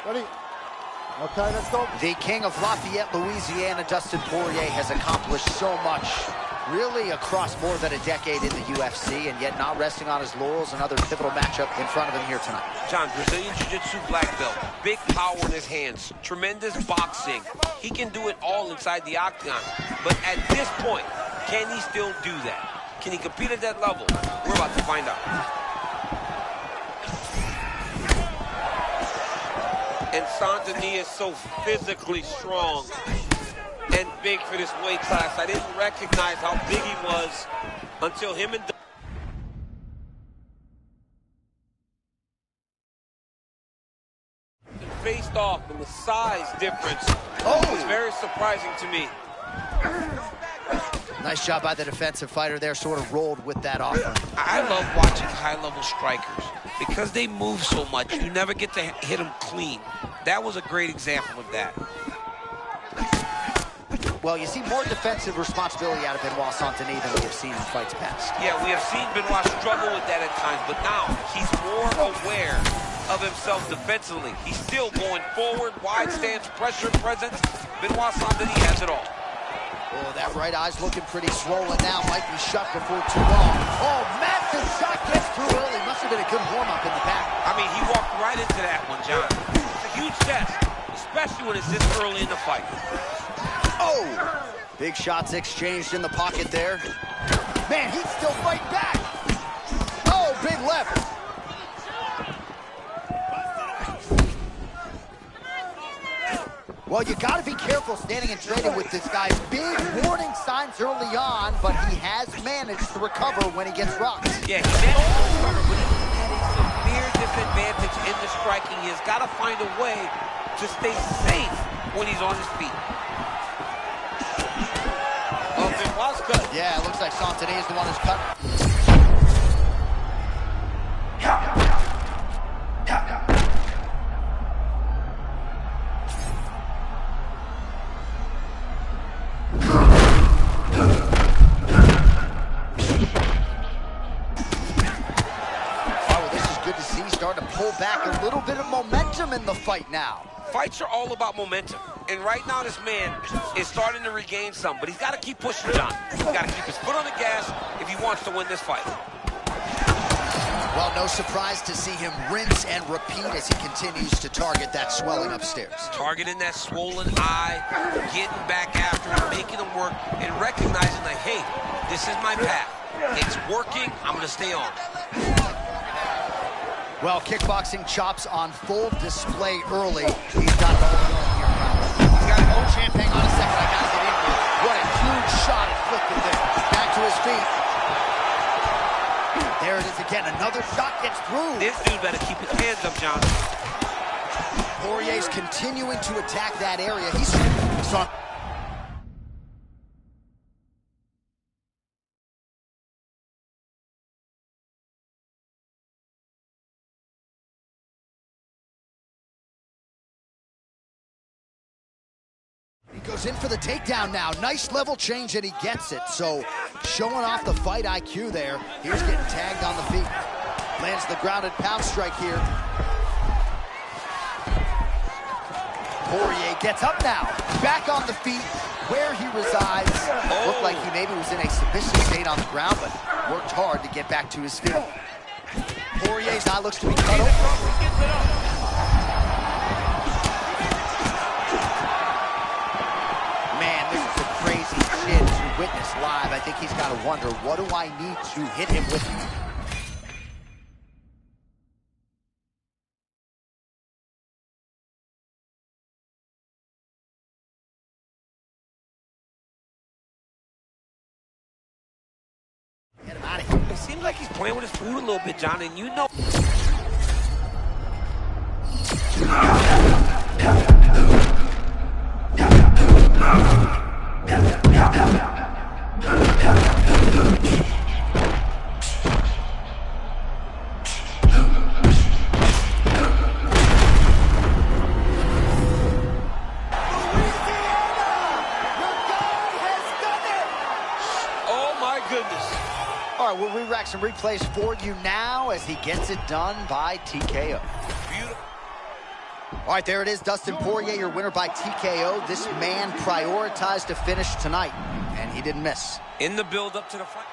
Ready? Okay, let's go. The king of Lafayette, Louisiana, Dustin Poirier, has accomplished so much, really across more than a decade in the UFC, and yet not resting on his laurels. Another pivotal matchup in front of him here tonight. John, Brazilian Jiu-Jitsu black belt, big power in his hands, tremendous boxing. He can do it all inside the octagon. But at this point, can he still do that? Can he compete at that level? We're about to find out. And Saint-Denis is so physically strong and big for this weight class. I didn't recognize how big he was until him and faced off, and the size difference was very surprising to me. Nice job by the defensive fighter there, sort of rolled with that offer. I love watching high-level strikers because they move so much. You never get to hit them clean. That was a great example of that. Well, you see more defensive responsibility out of Benoit Saint-Denis than we have seen in fights past. Yeah, we have seen Benoit struggle with that at times, but now he's more aware of himself defensively. He's still going forward, wide stance, pressure, presence. Benoit Saint-Denis has it all. Oh, that right eye's looking pretty swollen now. Might be shut before too long. Oh, massive shot gets through early. Must have been a good warm-up in the back. I mean, he walked right into that one, John. It's a huge test, especially when it's this early in the fight. Oh! Big shots exchanged in the pocket there. Man, he's still fighting back. Oh, big left. Well, you got to be careful standing and trading with this guy. Big warning signs early on, but he has managed to recover when he gets rocked. Yeah, he managed to recover, but he's at a severe disadvantage in the striking. He has got to find a way to stay safe when he's on his feet. Oh, Benoit's cut. Yeah, it looks like Saint-Denis is the one who's cut. Starting to pull back a little bit of momentum in the fight now. Fights are all about momentum. And right now this man is starting to regain some, but he's got to keep pushing, John. He's got to keep his foot on the gas if he wants to win this fight. Well, no surprise to see him rinse and repeat as he continues to target that swelling upstairs. Targeting that swollen eye, getting back after him, making him work, and recognizing that, hey, this is my path. It's working, I'm going to stay on. Well, kickboxing chops on full display early. He's got it all going here. He's got it. Oh, Champagne on a second. I got to get in here. What a huge shot inflicted there. Back to his feet. There it is again. Another shot gets through. This dude better keep his hands up, John. Poirier's continuing to attack that area. He's on. He goes in for the takedown now. Nice level change, and he gets it. So, showing off the fight IQ there. Here's getting tagged on the feet. Lands the grounded pound strike here. Poirier gets up now. Back on the feet, where he resides. Looked like he maybe was in a submission state on the ground, but worked hard to get back to his feet. Poirier's eye looks to be cut open. Witness live. I think he's got to wonder, what do I need to hit him with? Get him out of here. It seems like he's playing with his food a little bit, John, and you know. All right, we'll re-rack some replays for you now as he gets it done by TKO. Beautiful. All right, there it is. Dustin Poirier, your winner by TKO. This man prioritized to finish tonight, and he didn't miss. In the build-up to the fight.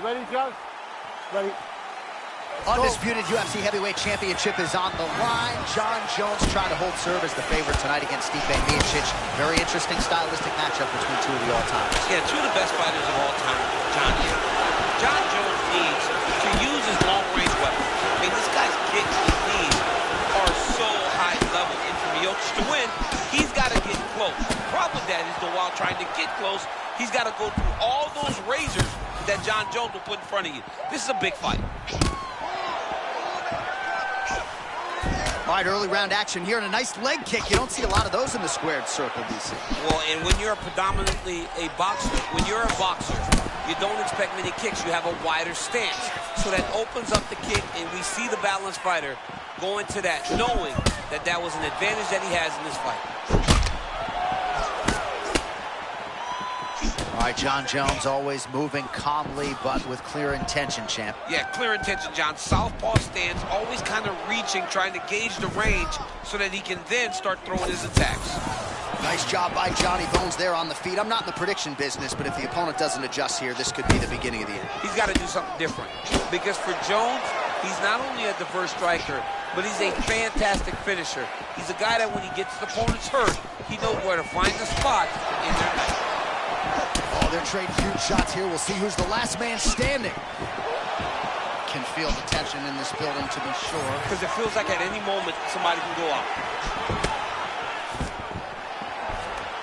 Ready, John? Ready. Undisputed UFC Heavyweight Championship is on the line. Jon Jones trying to hold serve as the favorite tonight against Stipe Miocic. Very interesting stylistic matchup between two of the all-timers. Yeah, two of the best fighters of all time, John here. Jon Jones needs to use his long-range weapon. I mean, this guy's kicks and knees are so high level. And for Miocic to win, he's got to get close. The problem with that is that while trying to get close, he's got to go through all those razors that Jon Jones will put in front of you. This is a big fight. All right, early round action here and a nice leg kick. You don't see a lot of those in the squared circle, DC. Well, and when you're predominantly a boxer, you don't expect many kicks. You have a wider stance. So that opens up the kick, and we see the balanced fighter going to that, knowing that that was an advantage that he has in this fight. All right, Jon Jones always moving calmly, but with clear intention, champ. Yeah, clear intention, John. Southpaw stance, always kind of reaching, trying to gauge the range so that he can then start throwing his attacks. Nice job by Johnny Bones there on the feet. I'm not in the prediction business, but if the opponent doesn't adjust here, this could be the beginning of the end. He's got to do something different. Because for Jones, he's not only a diverse striker, but he's a fantastic finisher. He's a guy that when he gets his opponents hurt, he knows where to find the spot in their night. Oh, they're trading huge shots here. We'll see who's the last man standing. Can feel the tension in this building, to be sure. Because it feels like at any moment, somebody can go out.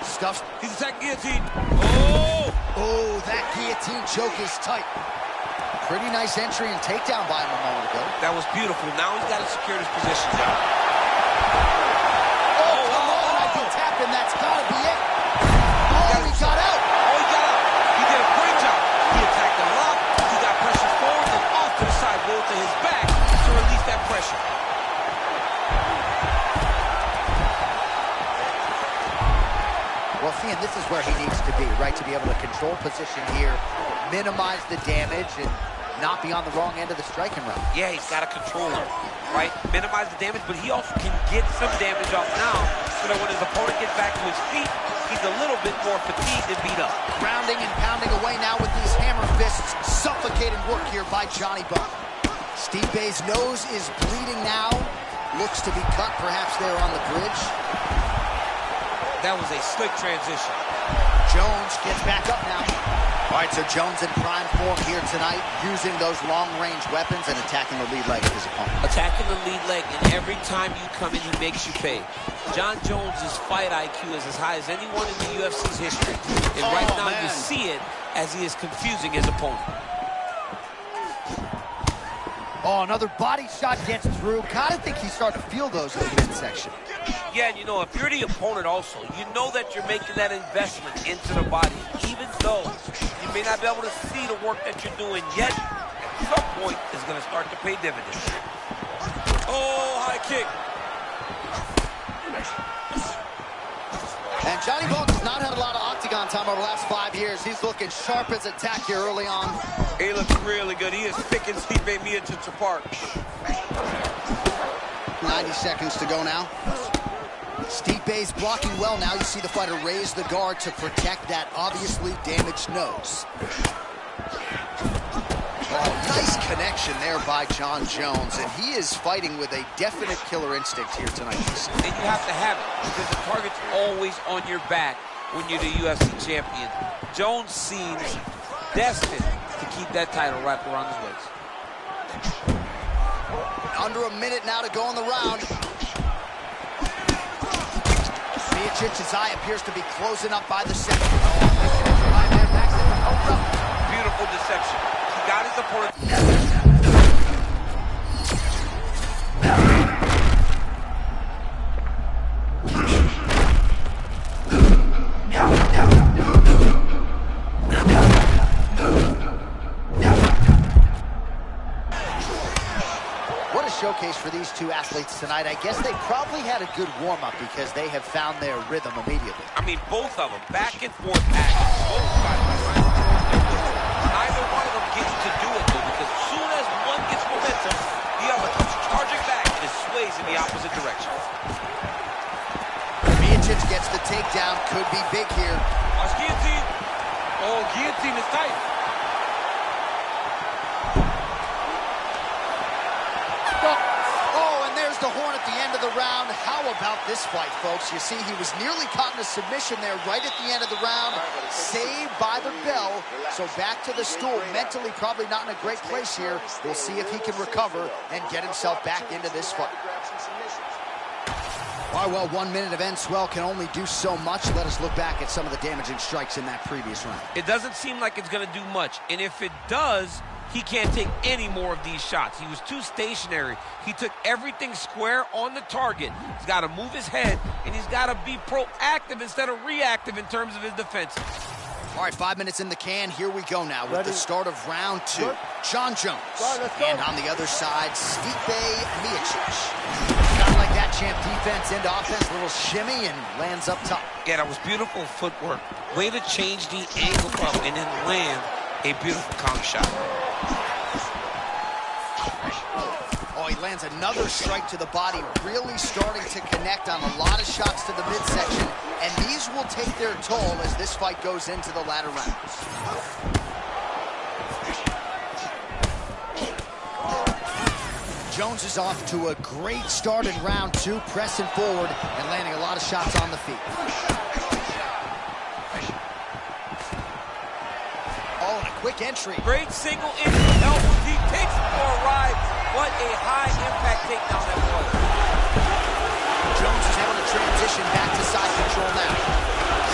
Stuffs. He's attacking guillotine. Oh! Oh, that guillotine choke is tight. Pretty nice entry and takedown by him a moment ago. That was beautiful. Now he's got to secure his position, John. Oh, come on. I can tap him. That's got to be it. Oh, he got out. Oh, he got out. He did a great job. He attacked the lock. He got pressure forward and off to the side, rolled to his back to release that pressure. Well, Fian, this is where he needs to be, right? To be able to control position here, minimize the damage, and not be on the wrong end of the striking round. Yeah, he's got to control him, right? Minimize the damage, but he also can get some damage off now so that when his opponent gets back to his feet, he's a little bit more fatigued and beat up. Grounding and pounding away now with these hammer fists. Suffocating work here by Johnny Bone. Stipe's nose is bleeding now. Looks to be cut perhaps there on the bridge. That was a slick transition. Jones gets back up now. All right, so Jones in prime form here tonight, using those long-range weapons and attacking the lead leg of his opponent. Attacking the lead leg, and every time you come in, he makes you pay. Jon Jones's fight IQ is as high as anyone in the UFC's history. And right now, you see it as he is confusing his opponent. Oh, another body shot gets through. Gotta think he's starting to feel those in the midsection. Yeah, and you know, if you're the opponent also, you know that you're making that investment into the body, even though you may not be able to see the work that you're doing yet, at some point, it's going to start to pay dividends. Oh, high kick. And Johnny Bones has not had a lot of octagon time over the last 5 years. He's looking sharp as a tack here early on. He looks really good. He is picking Stipe Miocic apart. 90 seconds to go now. Stipe's blocking well now. You see the fighter raise the guard to protect that obviously damaged nose. Oh, nice connection there by Jon Jones, and he is fighting with a definite killer instinct here tonight. And you have to have it, because the target's always on your back when you're the UFC champion. Jones seems destined to keep that title wrapped around his waist. Under a minute now to go in the round. Miocic's eye appears to be closing up by the second. Beautiful deception. He got his opponent. What a showcase for these two athletes tonight. I guess they probably had a good warm-up because they have found their rhythm immediately. I mean, both of them, back and forth action. Both guys. Neither one of them gets to do it, though, because as soon as one gets momentum, the other comes charging back and it sways in the opposite direction. Miocic gets the takedown. Could be big here. Watch guillotine. Oh, guillotine is tight. Oh, and there's the horn at the end of the round. How about this fight, folks? You see, he was nearly caught in a submission there right at the end of the round. Saved by the bell. So back to the stool. Mentally probably not in a great place here. We'll see if he can recover and get himself back into this fight. All right, well, 1 minute of Enswell can only do so much. Let us look back at some of the damaging strikes in that previous round. It doesn't seem like it's going to do much. And if it does, He can't take any more of these shots. He was too stationary. He took everything square on the target. He's got to move his head, and he's got to be proactive instead of reactive in terms of his defense. All right, 5 minutes in the can. Here we go now with the start of round 2. Good. John Jones. Let's go. And on the other side, Stipe Miocic. Kind of like that, champ. Defense into offense, little shimmy, and lands up top. Yeah, that was beautiful footwork. Way to change the angle up and then land a beautiful counter shot. Oh, he lands another strike to the body, really starting to connect on a lot of shots to the midsection, and these will take their toll as this fight goes into the latter rounds. Jones is off to a great start in round 2, pressing forward and landing a lot of shots on the feet. Oh, and a quick entry. Great single entry, elbow deep, takes him for a ride. What a high-impact takedown that was. Jones is able to transition back to side control now.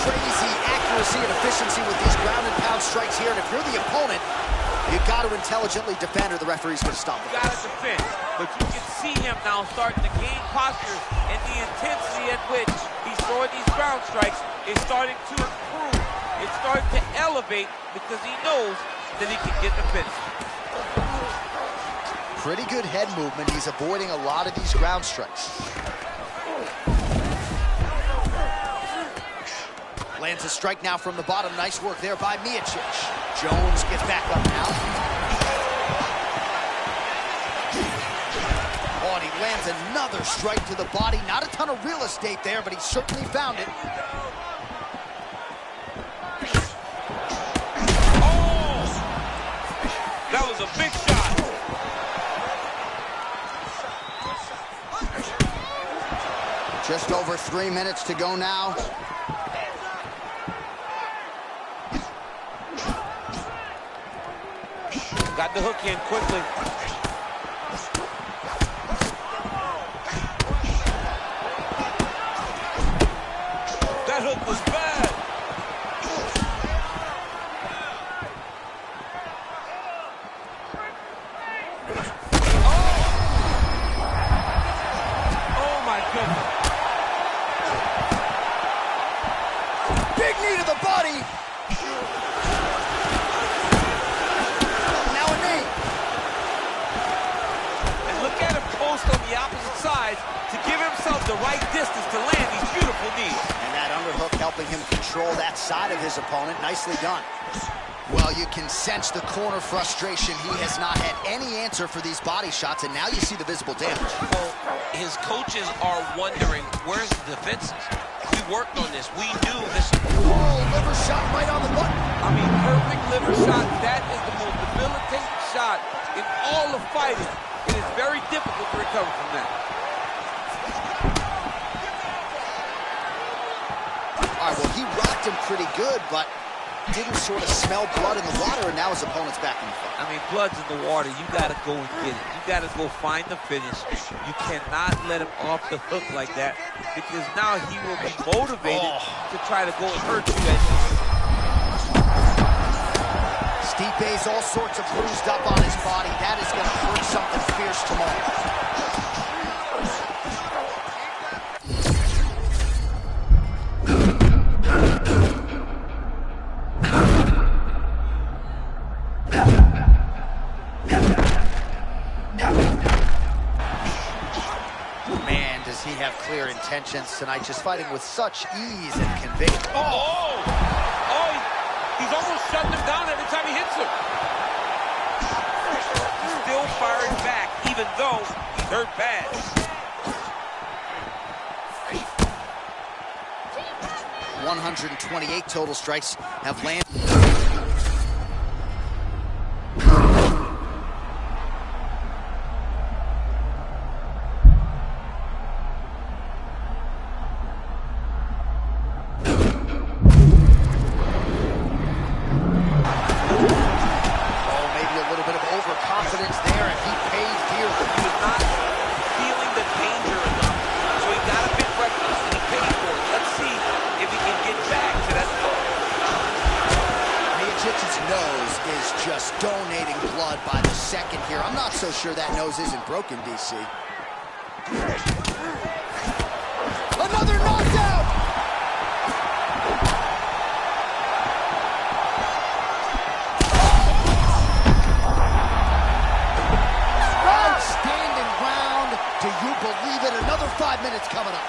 Crazy accuracy and efficiency with these ground and pound strikes here, and if you're the opponent, you've got to intelligently defend or the referee's going to stop it. You got to defend, but you can see him now starting to gain posture, and the intensity at which he's throwing these ground strikes is starting to improve. It's starting to elevate because he knows that he can get the finish. Pretty good head movement. He's avoiding a lot of these ground strikes. Lands a strike now from the bottom. Nice work there by Miocic. Jones gets back up now. Oh, and he lands another strike to the body. Not a ton of real estate there, but he certainly found it. Oh! That was a big shot. Just over 3 minutes to go now. Got the hook in quickly. That hook was bad. Oh my goodness. Big knee to the body. Now a knee. And look at him post on the opposite side to give himself the right distance to land these beautiful knees. And that underhook helping him control that side of his opponent. Nicely done. Well, you can sense the corner frustration. He has not had any answer for these body shots, and now you see the visible damage. Well, his coaches are wondering, where's the defenses? We worked on this. We knew this. Oh, liver shot right on the button. I mean, perfect liver shot. That is the most debilitating shot in all of fighting. It is very difficult to recover from that. All right, well, he rocked him pretty good, but didn't sort of smell blood in the water, and now his opponent's back in the fight. I mean, blood's in the water. You got to go and get it. You got to go find the finish. You cannot let him off the hook like that, because now he will be motivated to try to go and hurt you. Stipe's all sorts of bruised up on his body. That is going to hurt something fierce tomorrow. Man, does he have clear intentions tonight, just fighting with such ease and conviction. He's almost shutting him down every time he hits him. He's still firing back, even though he's hurt bad. .128 total strikes have landed. just donating blood by the second here. I'm not so sure that nose isn't broken, DC. Another knockdown! Outstanding round. Do you believe it? Another 5 minutes coming up.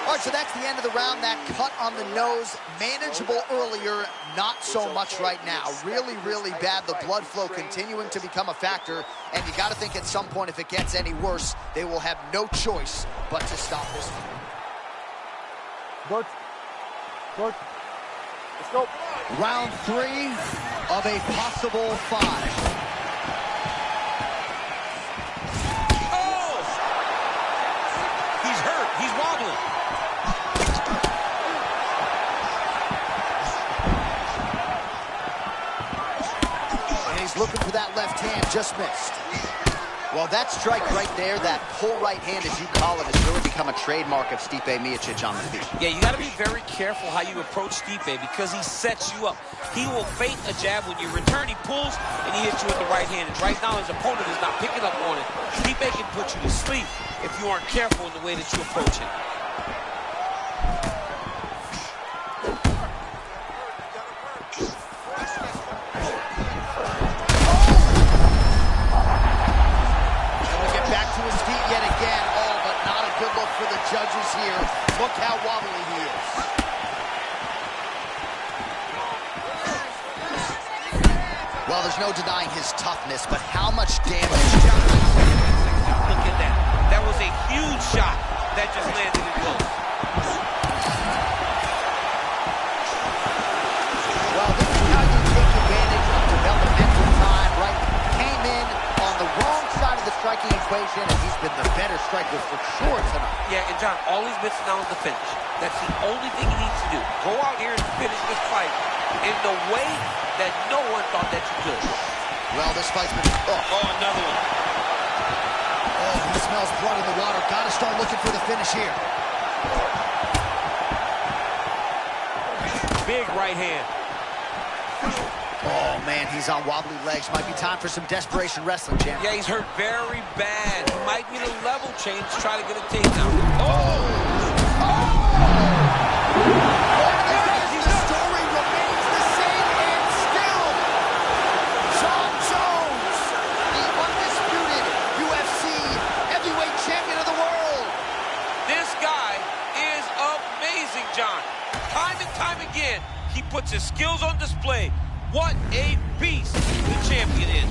All right, so that's the end of the round. That cut on the nose, manageable earlier, not so much right now. Really, really bad. The blood flow continuing to become a factor, and you got to think at some point, if it gets any worse, they will have no choice but to stop this. Good. Good. Let's go. Round 3 of a possible 5. Looking for that left hand, just missed. Well, that strike right there, that pull right hand, as you call it, has really become a trademark of Stipe Miocic on the feet. Yeah, you got to be very careful how you approach Stipe because he sets you up. He will feint a jab. When you return, he pulls, and he hits you with the right hand. And right now, his opponent is not picking up on it. Stipe can put you to sleep if you aren't careful in the way that you approach it. For the judges here, look how wobbly he is. Well, there's no denying his toughness, but how much damage? Look at that. That was a huge shot that just landed in close. Well, this is how you take advantage of developmental time, right? Came in on the wrong side of the striking equation, and he's been the better striker for sure tonight. Yeah, and John, all he's missing now is the finish. That's the only thing he needs to do. Go out here and finish this fight in the way that no one thought that you could. Well, this fight's been... Oh, another one. Oh, he smells blood in the water. Got to start looking for the finish here. Big right hand. Oh, man, he's on wobbly legs. Might be time for some desperation wrestling, champ. Yeah, he's hurt very bad. He might need a level change to try to get a takedown. Oh! The story remains the same and still. Jon Jones, the undisputed UFC heavyweight champion of the world. This guy is amazing, John. Time and time again, he puts his skills on display. What a beast the champion is.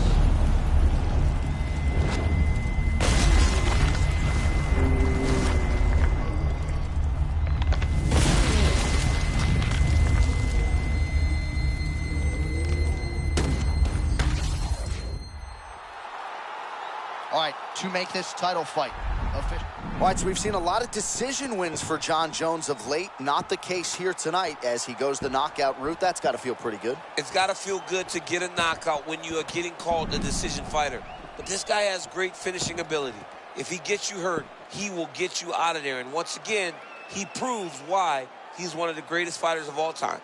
All right, to make this title fight official. All right, so we've seen a lot of decision wins for Jon Jones of late. Not the case here tonight as he goes the knockout route. That's got to feel pretty good. It's got to feel good to get a knockout when you are getting called a decision fighter. But this guy has great finishing ability. If he gets you hurt, he will get you out of there. And once again, he proves why he's one of the greatest fighters of all time.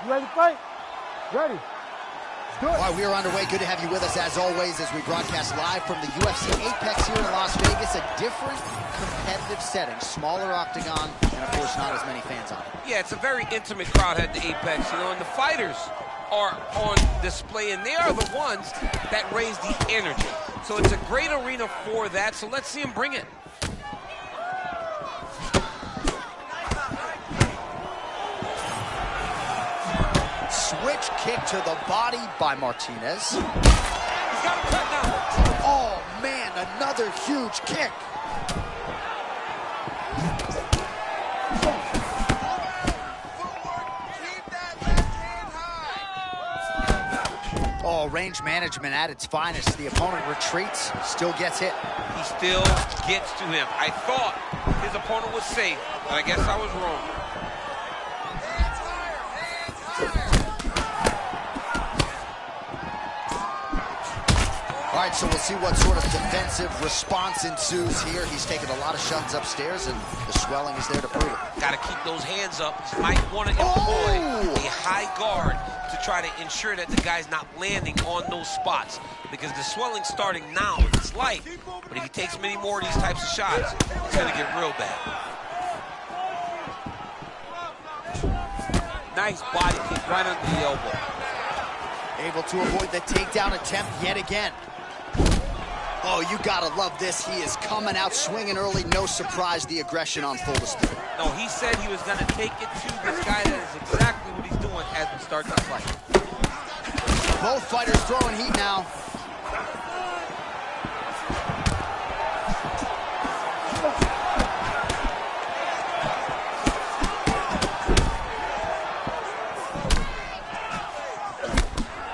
You ready to fight? Ready. All right, we are underway. Good to have you with us as always as we broadcast live from the UFC Apex here in Las Vegas. A different competitive setting, smaller octagon, and of course not as many fans on it. Yeah, it's a very intimate crowd at the Apex, you know, and the fighters are on display, and they are the ones that raise the energy. So it's a great arena for that, so let's see them bring it. Switch kick to the body by Martinez. He's got him cut now. Oh, man, another huge kick. Oh, range management at its finest. The opponent retreats, still gets hit. He still gets to him. I thought his opponent was safe, but I guess I was wrong. All right, so we'll see what sort of defensive response ensues here. He's taken a lot of shots upstairs, and the swelling is there to prove it. Got to keep those hands up. He might want to employ a high guard to try to ensure that the guy's not landing on those spots, because the swelling's starting now. It's light, but if he takes many more of these types of shots, it's going to get real bad. Nice body kick right under the elbow. Able to avoid the takedown attempt yet again. Oh, you gotta love this. He is coming out swinging early. No surprise, the aggression on full display. No, he said he was going to take it to this guy. That is exactly what he's doing as we start the fight. Both fighters throwing heat now.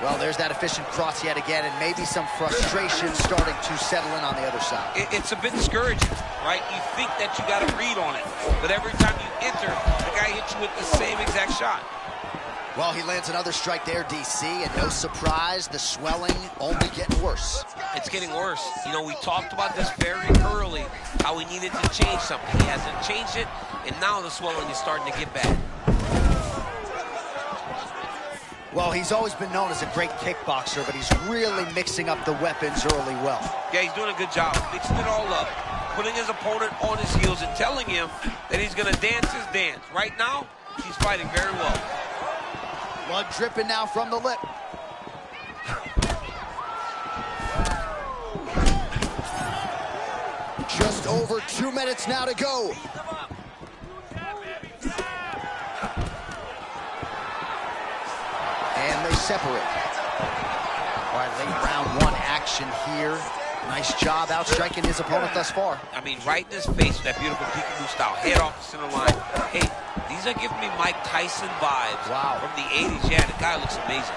Well, there's that efficient cross yet again, and maybe some frustration starting to settle in on the other side. It's a bit discouraging, right? You think that you got a read on it, but every time you enter, the guy hits you with the same exact shot. Well, he lands another strike there, DC, and no surprise, the swelling only getting worse. It's getting worse. You know, we talked about this very early, how we needed to change something. He hasn't changed it, and now the swelling is starting to get bad. Well, he's always been known as a great kickboxer, but he's really mixing up the weapons early well. Yeah, he's doing a good job mixing it all up, putting his opponent on his heels and telling him that he's going to dance his dance. Right now, he's fighting very well. Blood dripping now from the lip. Just over 2 minutes now to go. And they separate. All right, late round one action here. Nice job outstriking his opponent thus far. I mean, right in his face with that beautiful peekaboo style. Head off the center line. Hey, these are giving me Mike Tyson vibes. Wow. From the 80s. Yeah, the guy looks amazing.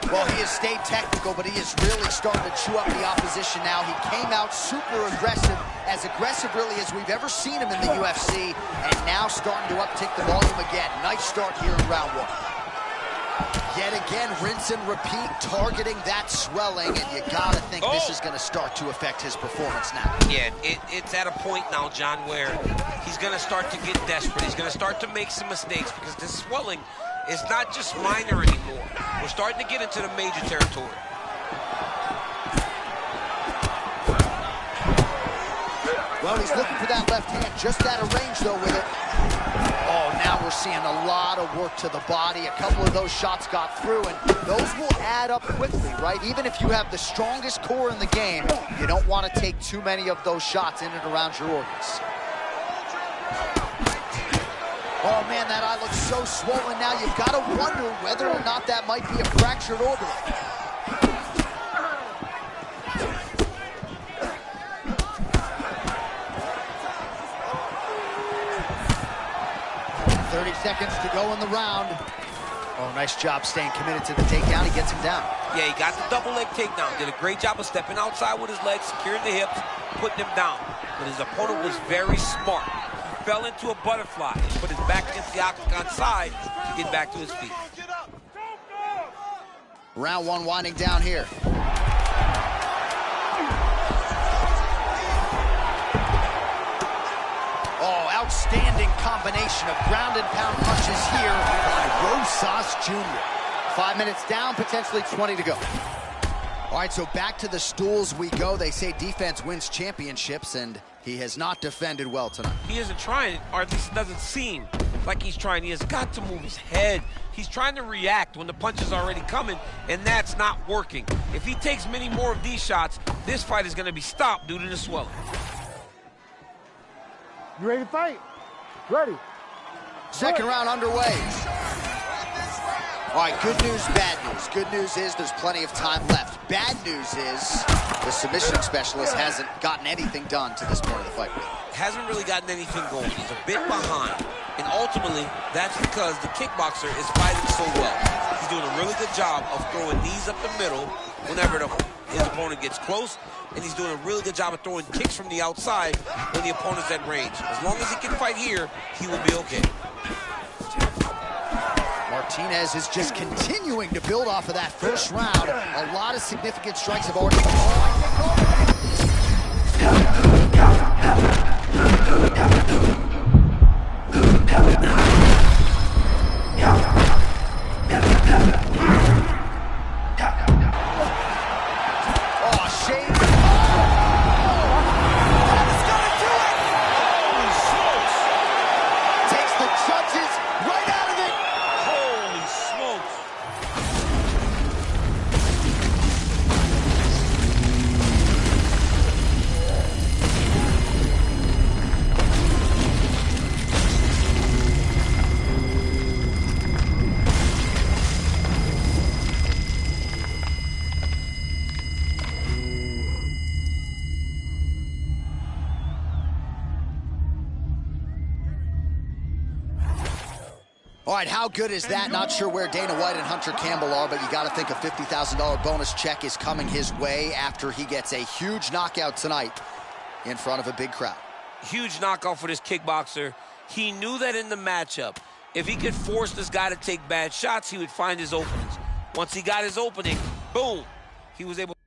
Well, he has stayed technical, but he is really starting to chew up the opposition now. He came out super aggressive, as aggressive really as we've ever seen him in the UFC, and now starting to uptick the volume again. Nice start here in round one. Yet again, rinse and repeat, targeting that swelling, and you gotta think this is gonna start to affect his performance now. Yeah, it's at a point now, John, where he's gonna start to get desperate. He's gonna start to make some mistakes, because this swelling is not just minor anymore. We're starting to get into the major territory. Well, he's looking for that left hand, just out of range though with it. Oh, now we're seeing a lot of work to the body. A couple of those shots got through, and those will add up quickly, right? Even if you have the strongest core in the game, you don't want to take too many of those shots in and around your organs. Oh, man, that eye looks so swollen now. You've got to wonder whether or not that might be a fractured orbital. Seconds to go in the round. Oh, nice job staying committed to the takedown. He gets him down. Yeah, he got the double leg takedown. Did a great job of stepping outside with his legs, securing the hips, putting him down. But his opponent was very smart. He fell into a butterfly and put his back against the octagon side to get back to his feet. Round one winding down here. Oh, outstanding combination of ground and pound punches here by Rosas Jr. 5 minutes down, potentially 20 to go. All right, so back to the stools we go. They say defense wins championships, and he has not defended well tonight. He isn't trying, or at least it doesn't seem like he's trying. He has got to move his head. He's trying to react when the punch is already coming, and that's not working. If he takes many more of these shots, this fight is going to be stopped due to the swelling. You ready to fight? Ready. Second round underway. All right, good news, bad news. Good news is there's plenty of time left. Bad news is the submission specialist hasn't gotten anything done to this point of the fight. Hasn't really gotten anything going. He's a bit behind. And ultimately, that's because the kickboxer is fighting so well. He's doing a really good job of throwing knees up the middle whenever his opponent gets close. And he's doing a really good job of throwing kicks from the outside when the opponent's at range. As long as he can fight here, he will be okay. Martinez is just continuing to build off of that first round. A lot of significant strikes have already been All right, how good is that? Not sure where Dana White and Hunter Campbell are, but you got to think a $50,000 bonus check is coming his way after he gets a huge knockout tonight in front of a big crowd. Huge knockout for this kickboxer. He knew that in the matchup, if he could force this guy to take bad shots, he would find his openings. Once he got his opening, boom, he was able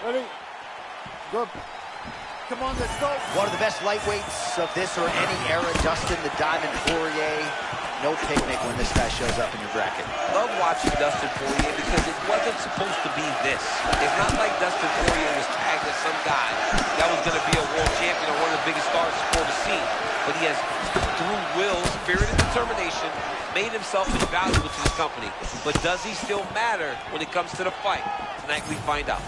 Ready? Good. Come on, let's go. One of the best lightweights of this or any era, Dustin the Diamond Poirier. No picnic when this guy shows up in your bracket. Love watching Dustin Poirier because it wasn't supposed to be this. It's not like Dustin Poirier was tagged as some guy that was going to be a world champion or one of the biggest stars the sport has seen. But he has, through will, spirit, and determination, made himself invaluable to this company. But does he still matter when it comes to the fight? Tonight we find out.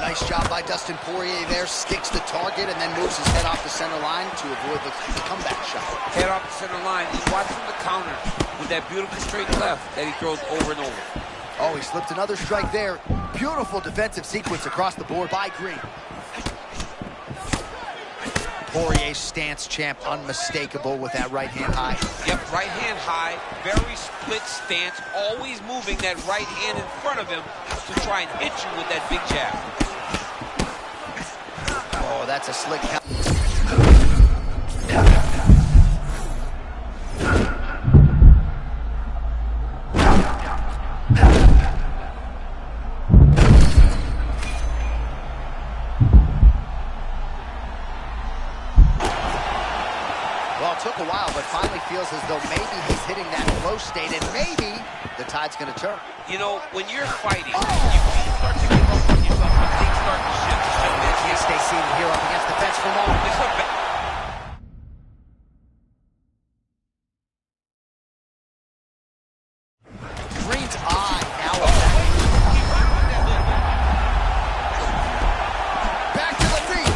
Nice job by Dustin Poirier there. Sticks the target and then moves his head off the center line to avoid the comeback shot. Head off the center line. He's watching the counter with that beautiful straight left that he throws over and over. Oh, he slipped another strike there. Beautiful defensive sequence across the board by Green. Poirier's stance, champ, unmistakable with that right hand high. Yep, right hand high, very split stance, always moving that right hand in front of him to try and hit you with that big jab. Oh, that's a slick count. Well, it took a while, but finally feels as though maybe he's hitting that flow state, and maybe the tide's going to turn. You know, when you're fighting, you start to give up on yourself when things start to shift. Can't stay seated here up against the fence for long. Green's eye now back to the feet.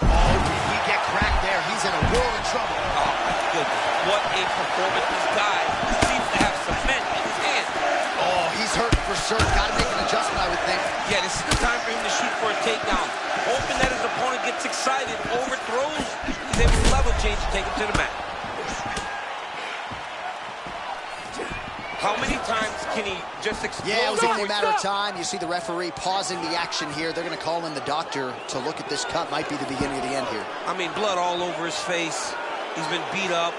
Oh, did he get cracked there? He's in a world of trouble. Oh, my goodness. What a performance. This guy seems to have cement in his hand. Oh, he's hurting for certain. Got to make an adjustment, I would think. Yeah, this is the time for him to shoot for a takedown. Hoping that his opponent gets excited, overthrows, he's able to level change and take him to the mat. How many times can he just explode? Yeah, it was only a matter of time. You see the referee pausing the action here. They're going to call in the doctor to look at this cut. Might be the beginning of the end here. I mean, blood all over his face. He's been beat up,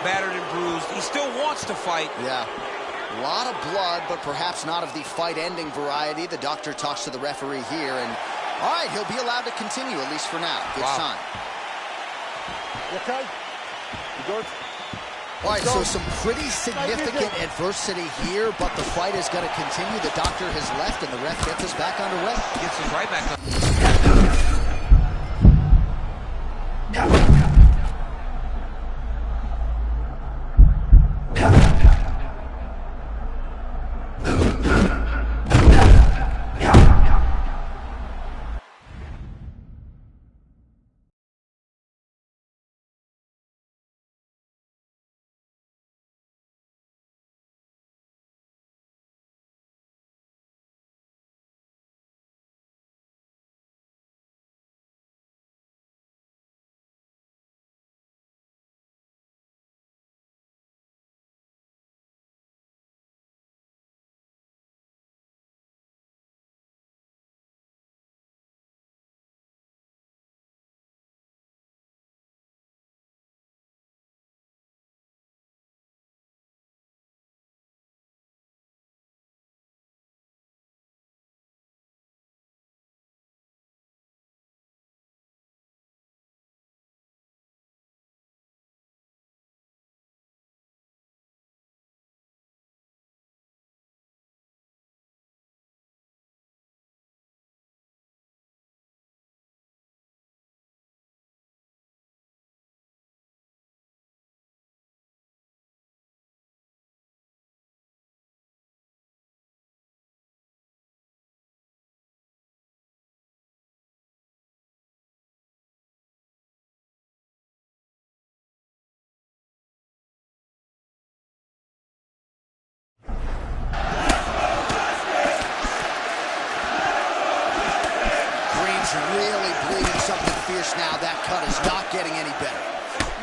battered and bruised. He still wants to fight. Yeah. A lot of blood, but perhaps not of the fight-ending variety. The doctor talks to the referee here, and all right, he'll be allowed to continue, at least for now. Good sign. You okay? You good? All right, so some pretty significant adversity here, but the fight is going to continue. The doctor has left, and the ref gets us back underway. Gets us right back Really bleeding something fierce now. That cut is not getting any better.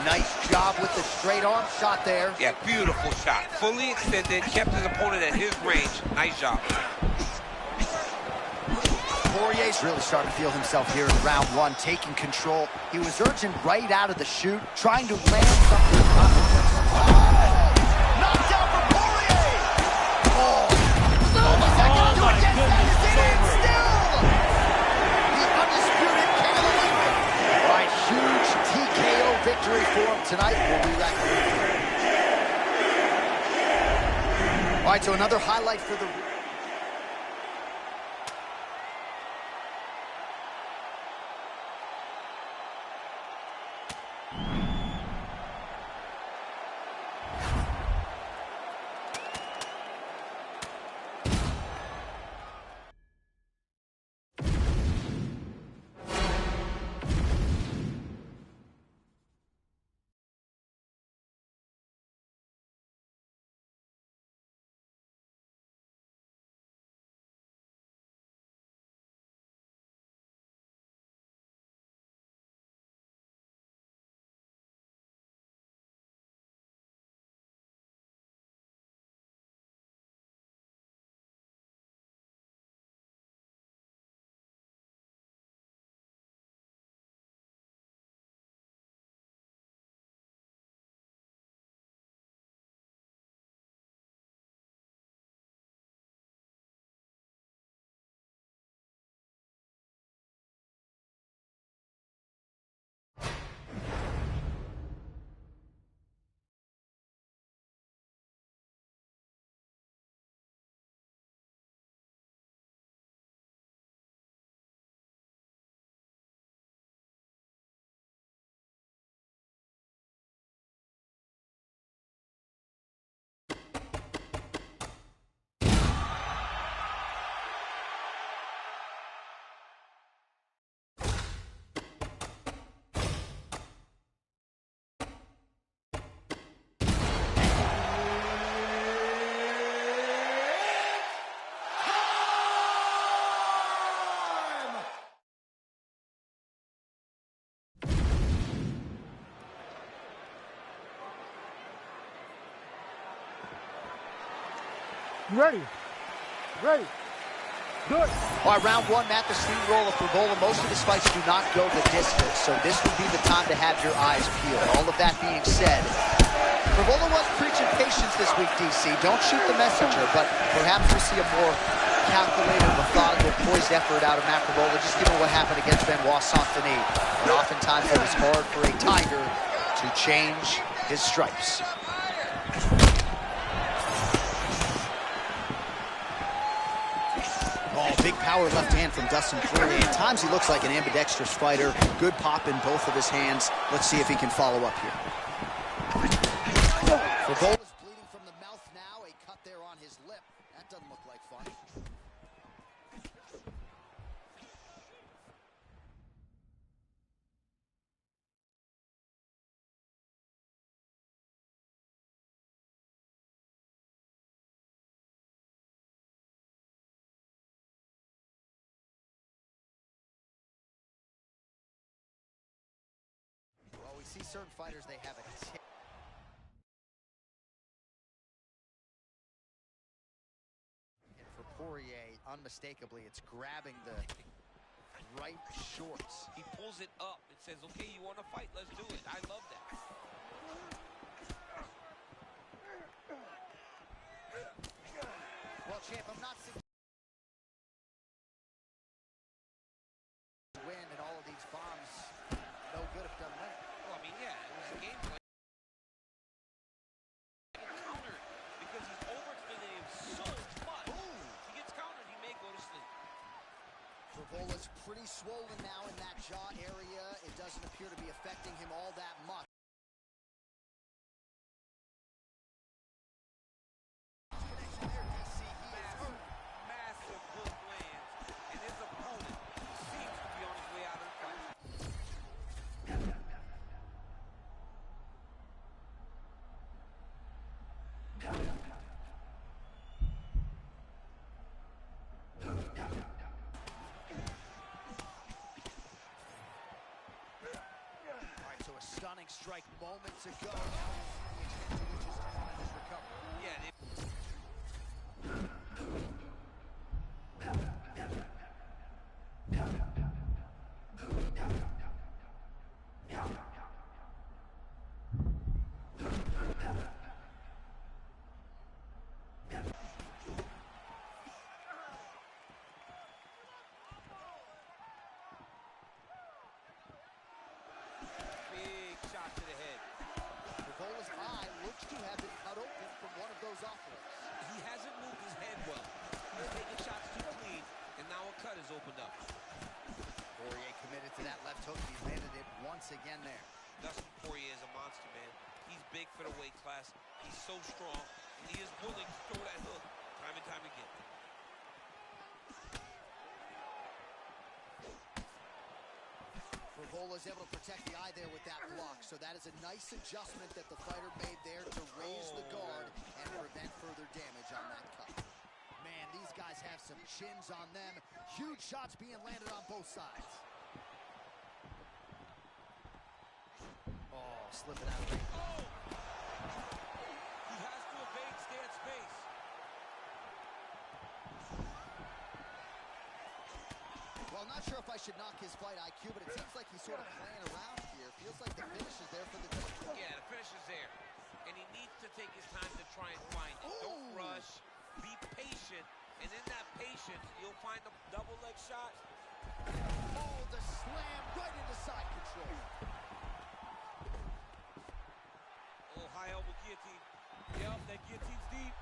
Nice job with the straight arm shot there. Yeah, beautiful shot. Fully extended, kept his opponent at his range. Nice job. Poirier's really starting to feel himself here in round one, taking control. He was urging right out of the chute, trying to land something. Knocked out for Poirier! Oh, the second right, so another highlight for the... Ready. Ready. Good. All right, round one, Matt, the steamroller for Frevola. Most of his fights do not go the distance, so this would be the time to have your eyes peeled. All of that being said, Frevola was preaching patience this week, DC. Don't shoot the messenger, but perhaps we'll see a more calculated, methodical, poised effort out of Matt Frevola, just given what happened against Benoit Saint-Denis. And oftentimes it is hard for a Tiger to change his stripes. Oh, big power left hand from Dustin Poirier. At times he looks like an ambidextrous fighter. Good pop in both of his hands. Let's see if he can follow up here. Frevola's bleeding from the mouth now. A cut there on his lip. That doesn't look like fun. Well, we see certain fighters, they have a tip. And for Poirier, unmistakably, it's grabbing the right shorts. He pulls it up and says, okay, you want to fight? Let's do it. I love that. Well, champ, I'm not win and all of these bombs, no good if done right. Well, I mean, yeah, it was a game plan. Countered because he's overextending him so much. If he gets countered, he may go to sleep. Frevola's pretty swollen now in that jaw area. It doesn't appear to be affecting him all that much. Massive hook lands, and his opponent seems to be on his way out of the fight. All right, so a stunning strike moments ago. Now the extent to which his opponent has recovered. Yeah, they big shot to the head. Frevola's those offloads. He hasn't moved his head well. He's taking shots too clean, and now a cut has opened up. Poirier committed to that left hook. He landed it once again there. Dustin Poirier is a monster, man. He's big for the weight class. He's so strong, and he is willing to throw that hook time and time again. Frevola is able to protect the eye there with that block, so that is a nice adjustment that the fighter made there to raise the guard and prevent further damage on that cut. Man, these guys have some chins on them. Huge shots being landed on both sides. Oh, slipping out of range. Oh! He has to evade, stay at space. Well, I'm not sure if I should knock his fight IQ, but it seems like he's sort of playing around here. Feels like the finish is there for the judge. Yeah, the finish is there. And he needs to take his time to try and find it. Don't rush. Be patient. And in that patience, you'll find the double leg shot. Oh, the slam right into side control. Oh, high elbow guillotine. Yep, that guillotine's deep.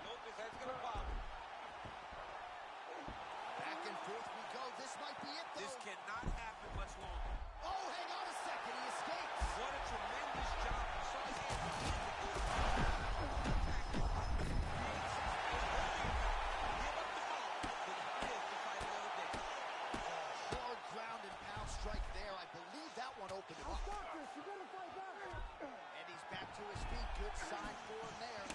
Nope, his head's gonna pop. Back and forth we go. This might be it, though. This cannot happen much longer. Oh, hang on a second. He escapes. What a tremendous job. You saw his hands. Give up the ball, but he lives to fight another day. Hard ground and pound strike there. I believe that one opened him up. Stop this. You gotta fight back. And he's back to his feet. Good sign for him there.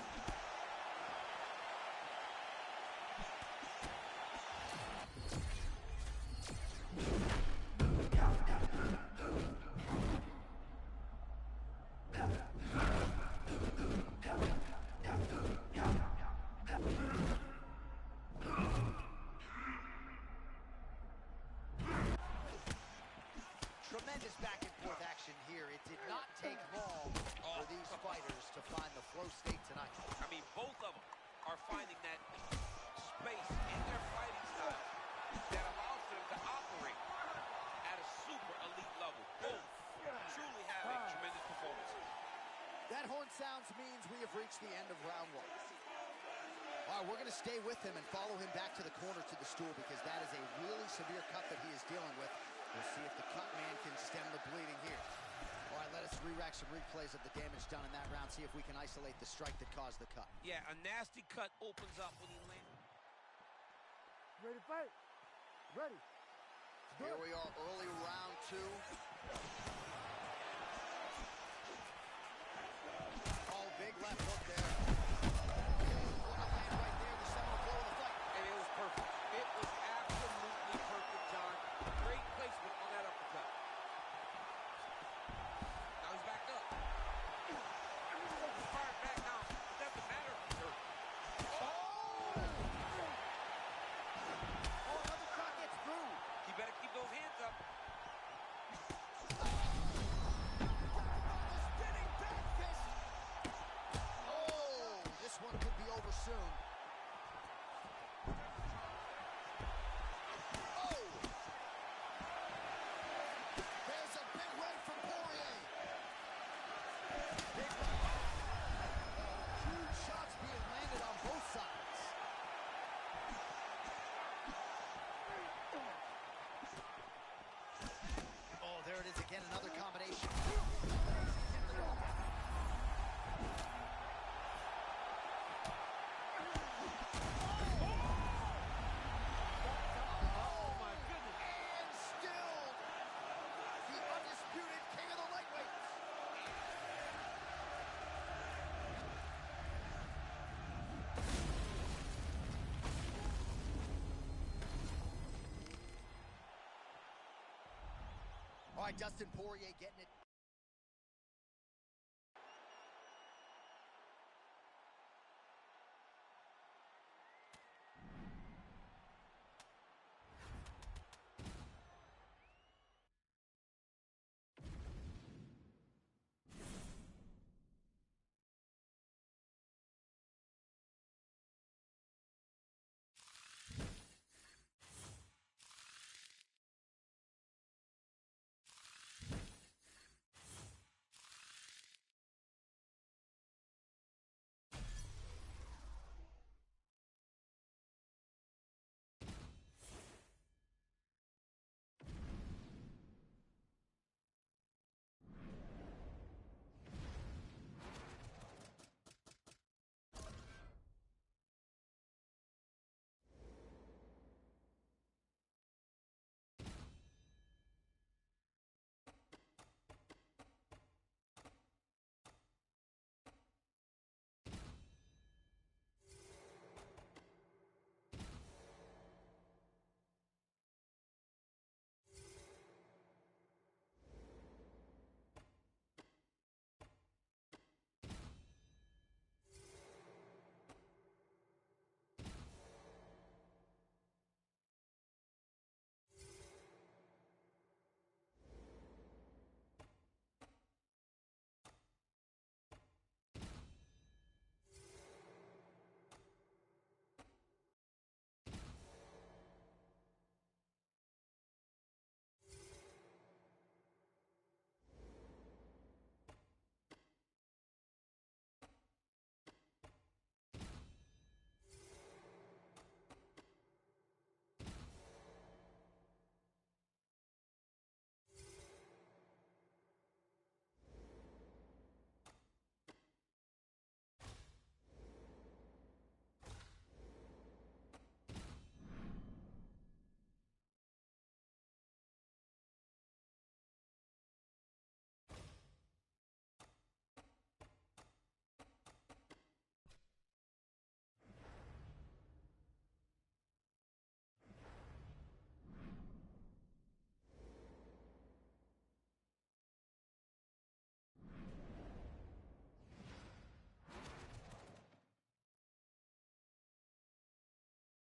Tremendous back and forth action here. It did not take long for these fighters to find the flow state tonight. I mean, both of them are finding that space in their fighting style that allows them to operate at a super elite level. Both truly have a tremendous performance. That horn sounds means we have reached the end of round one. All right, we're going to stay with him and follow him back to the corner to the stool because that is a really severe cut that he is dealing with. We'll see if the cut man can stem the bleeding here. All right, let us re-rack some replays of the damage done in that round, see if we can isolate the strike that caused the cut. Yeah, a nasty cut opens up when he lands. Ready to fight? Ready. Here we are, early round two. Oh, big left hook there. Oh, what a land right there, the seminal blow of the fight. And it was perfect. It was absolutely perfect, John. Great placement on that uppercut. Now he's backed up. He's fired back now. It doesn't matter if he's hurt. Oh, another shot gets through. He better keep those hands up. The spinning back fist. Oh, this one could be over soon. Oh! There's a big right from Poirier. Big right. Huge shots being landed on both sides. Oh, there it is again, another combination. Oh, my goodness. And still, the undisputed king of the lightweights. All right, Dustin Poirier getting it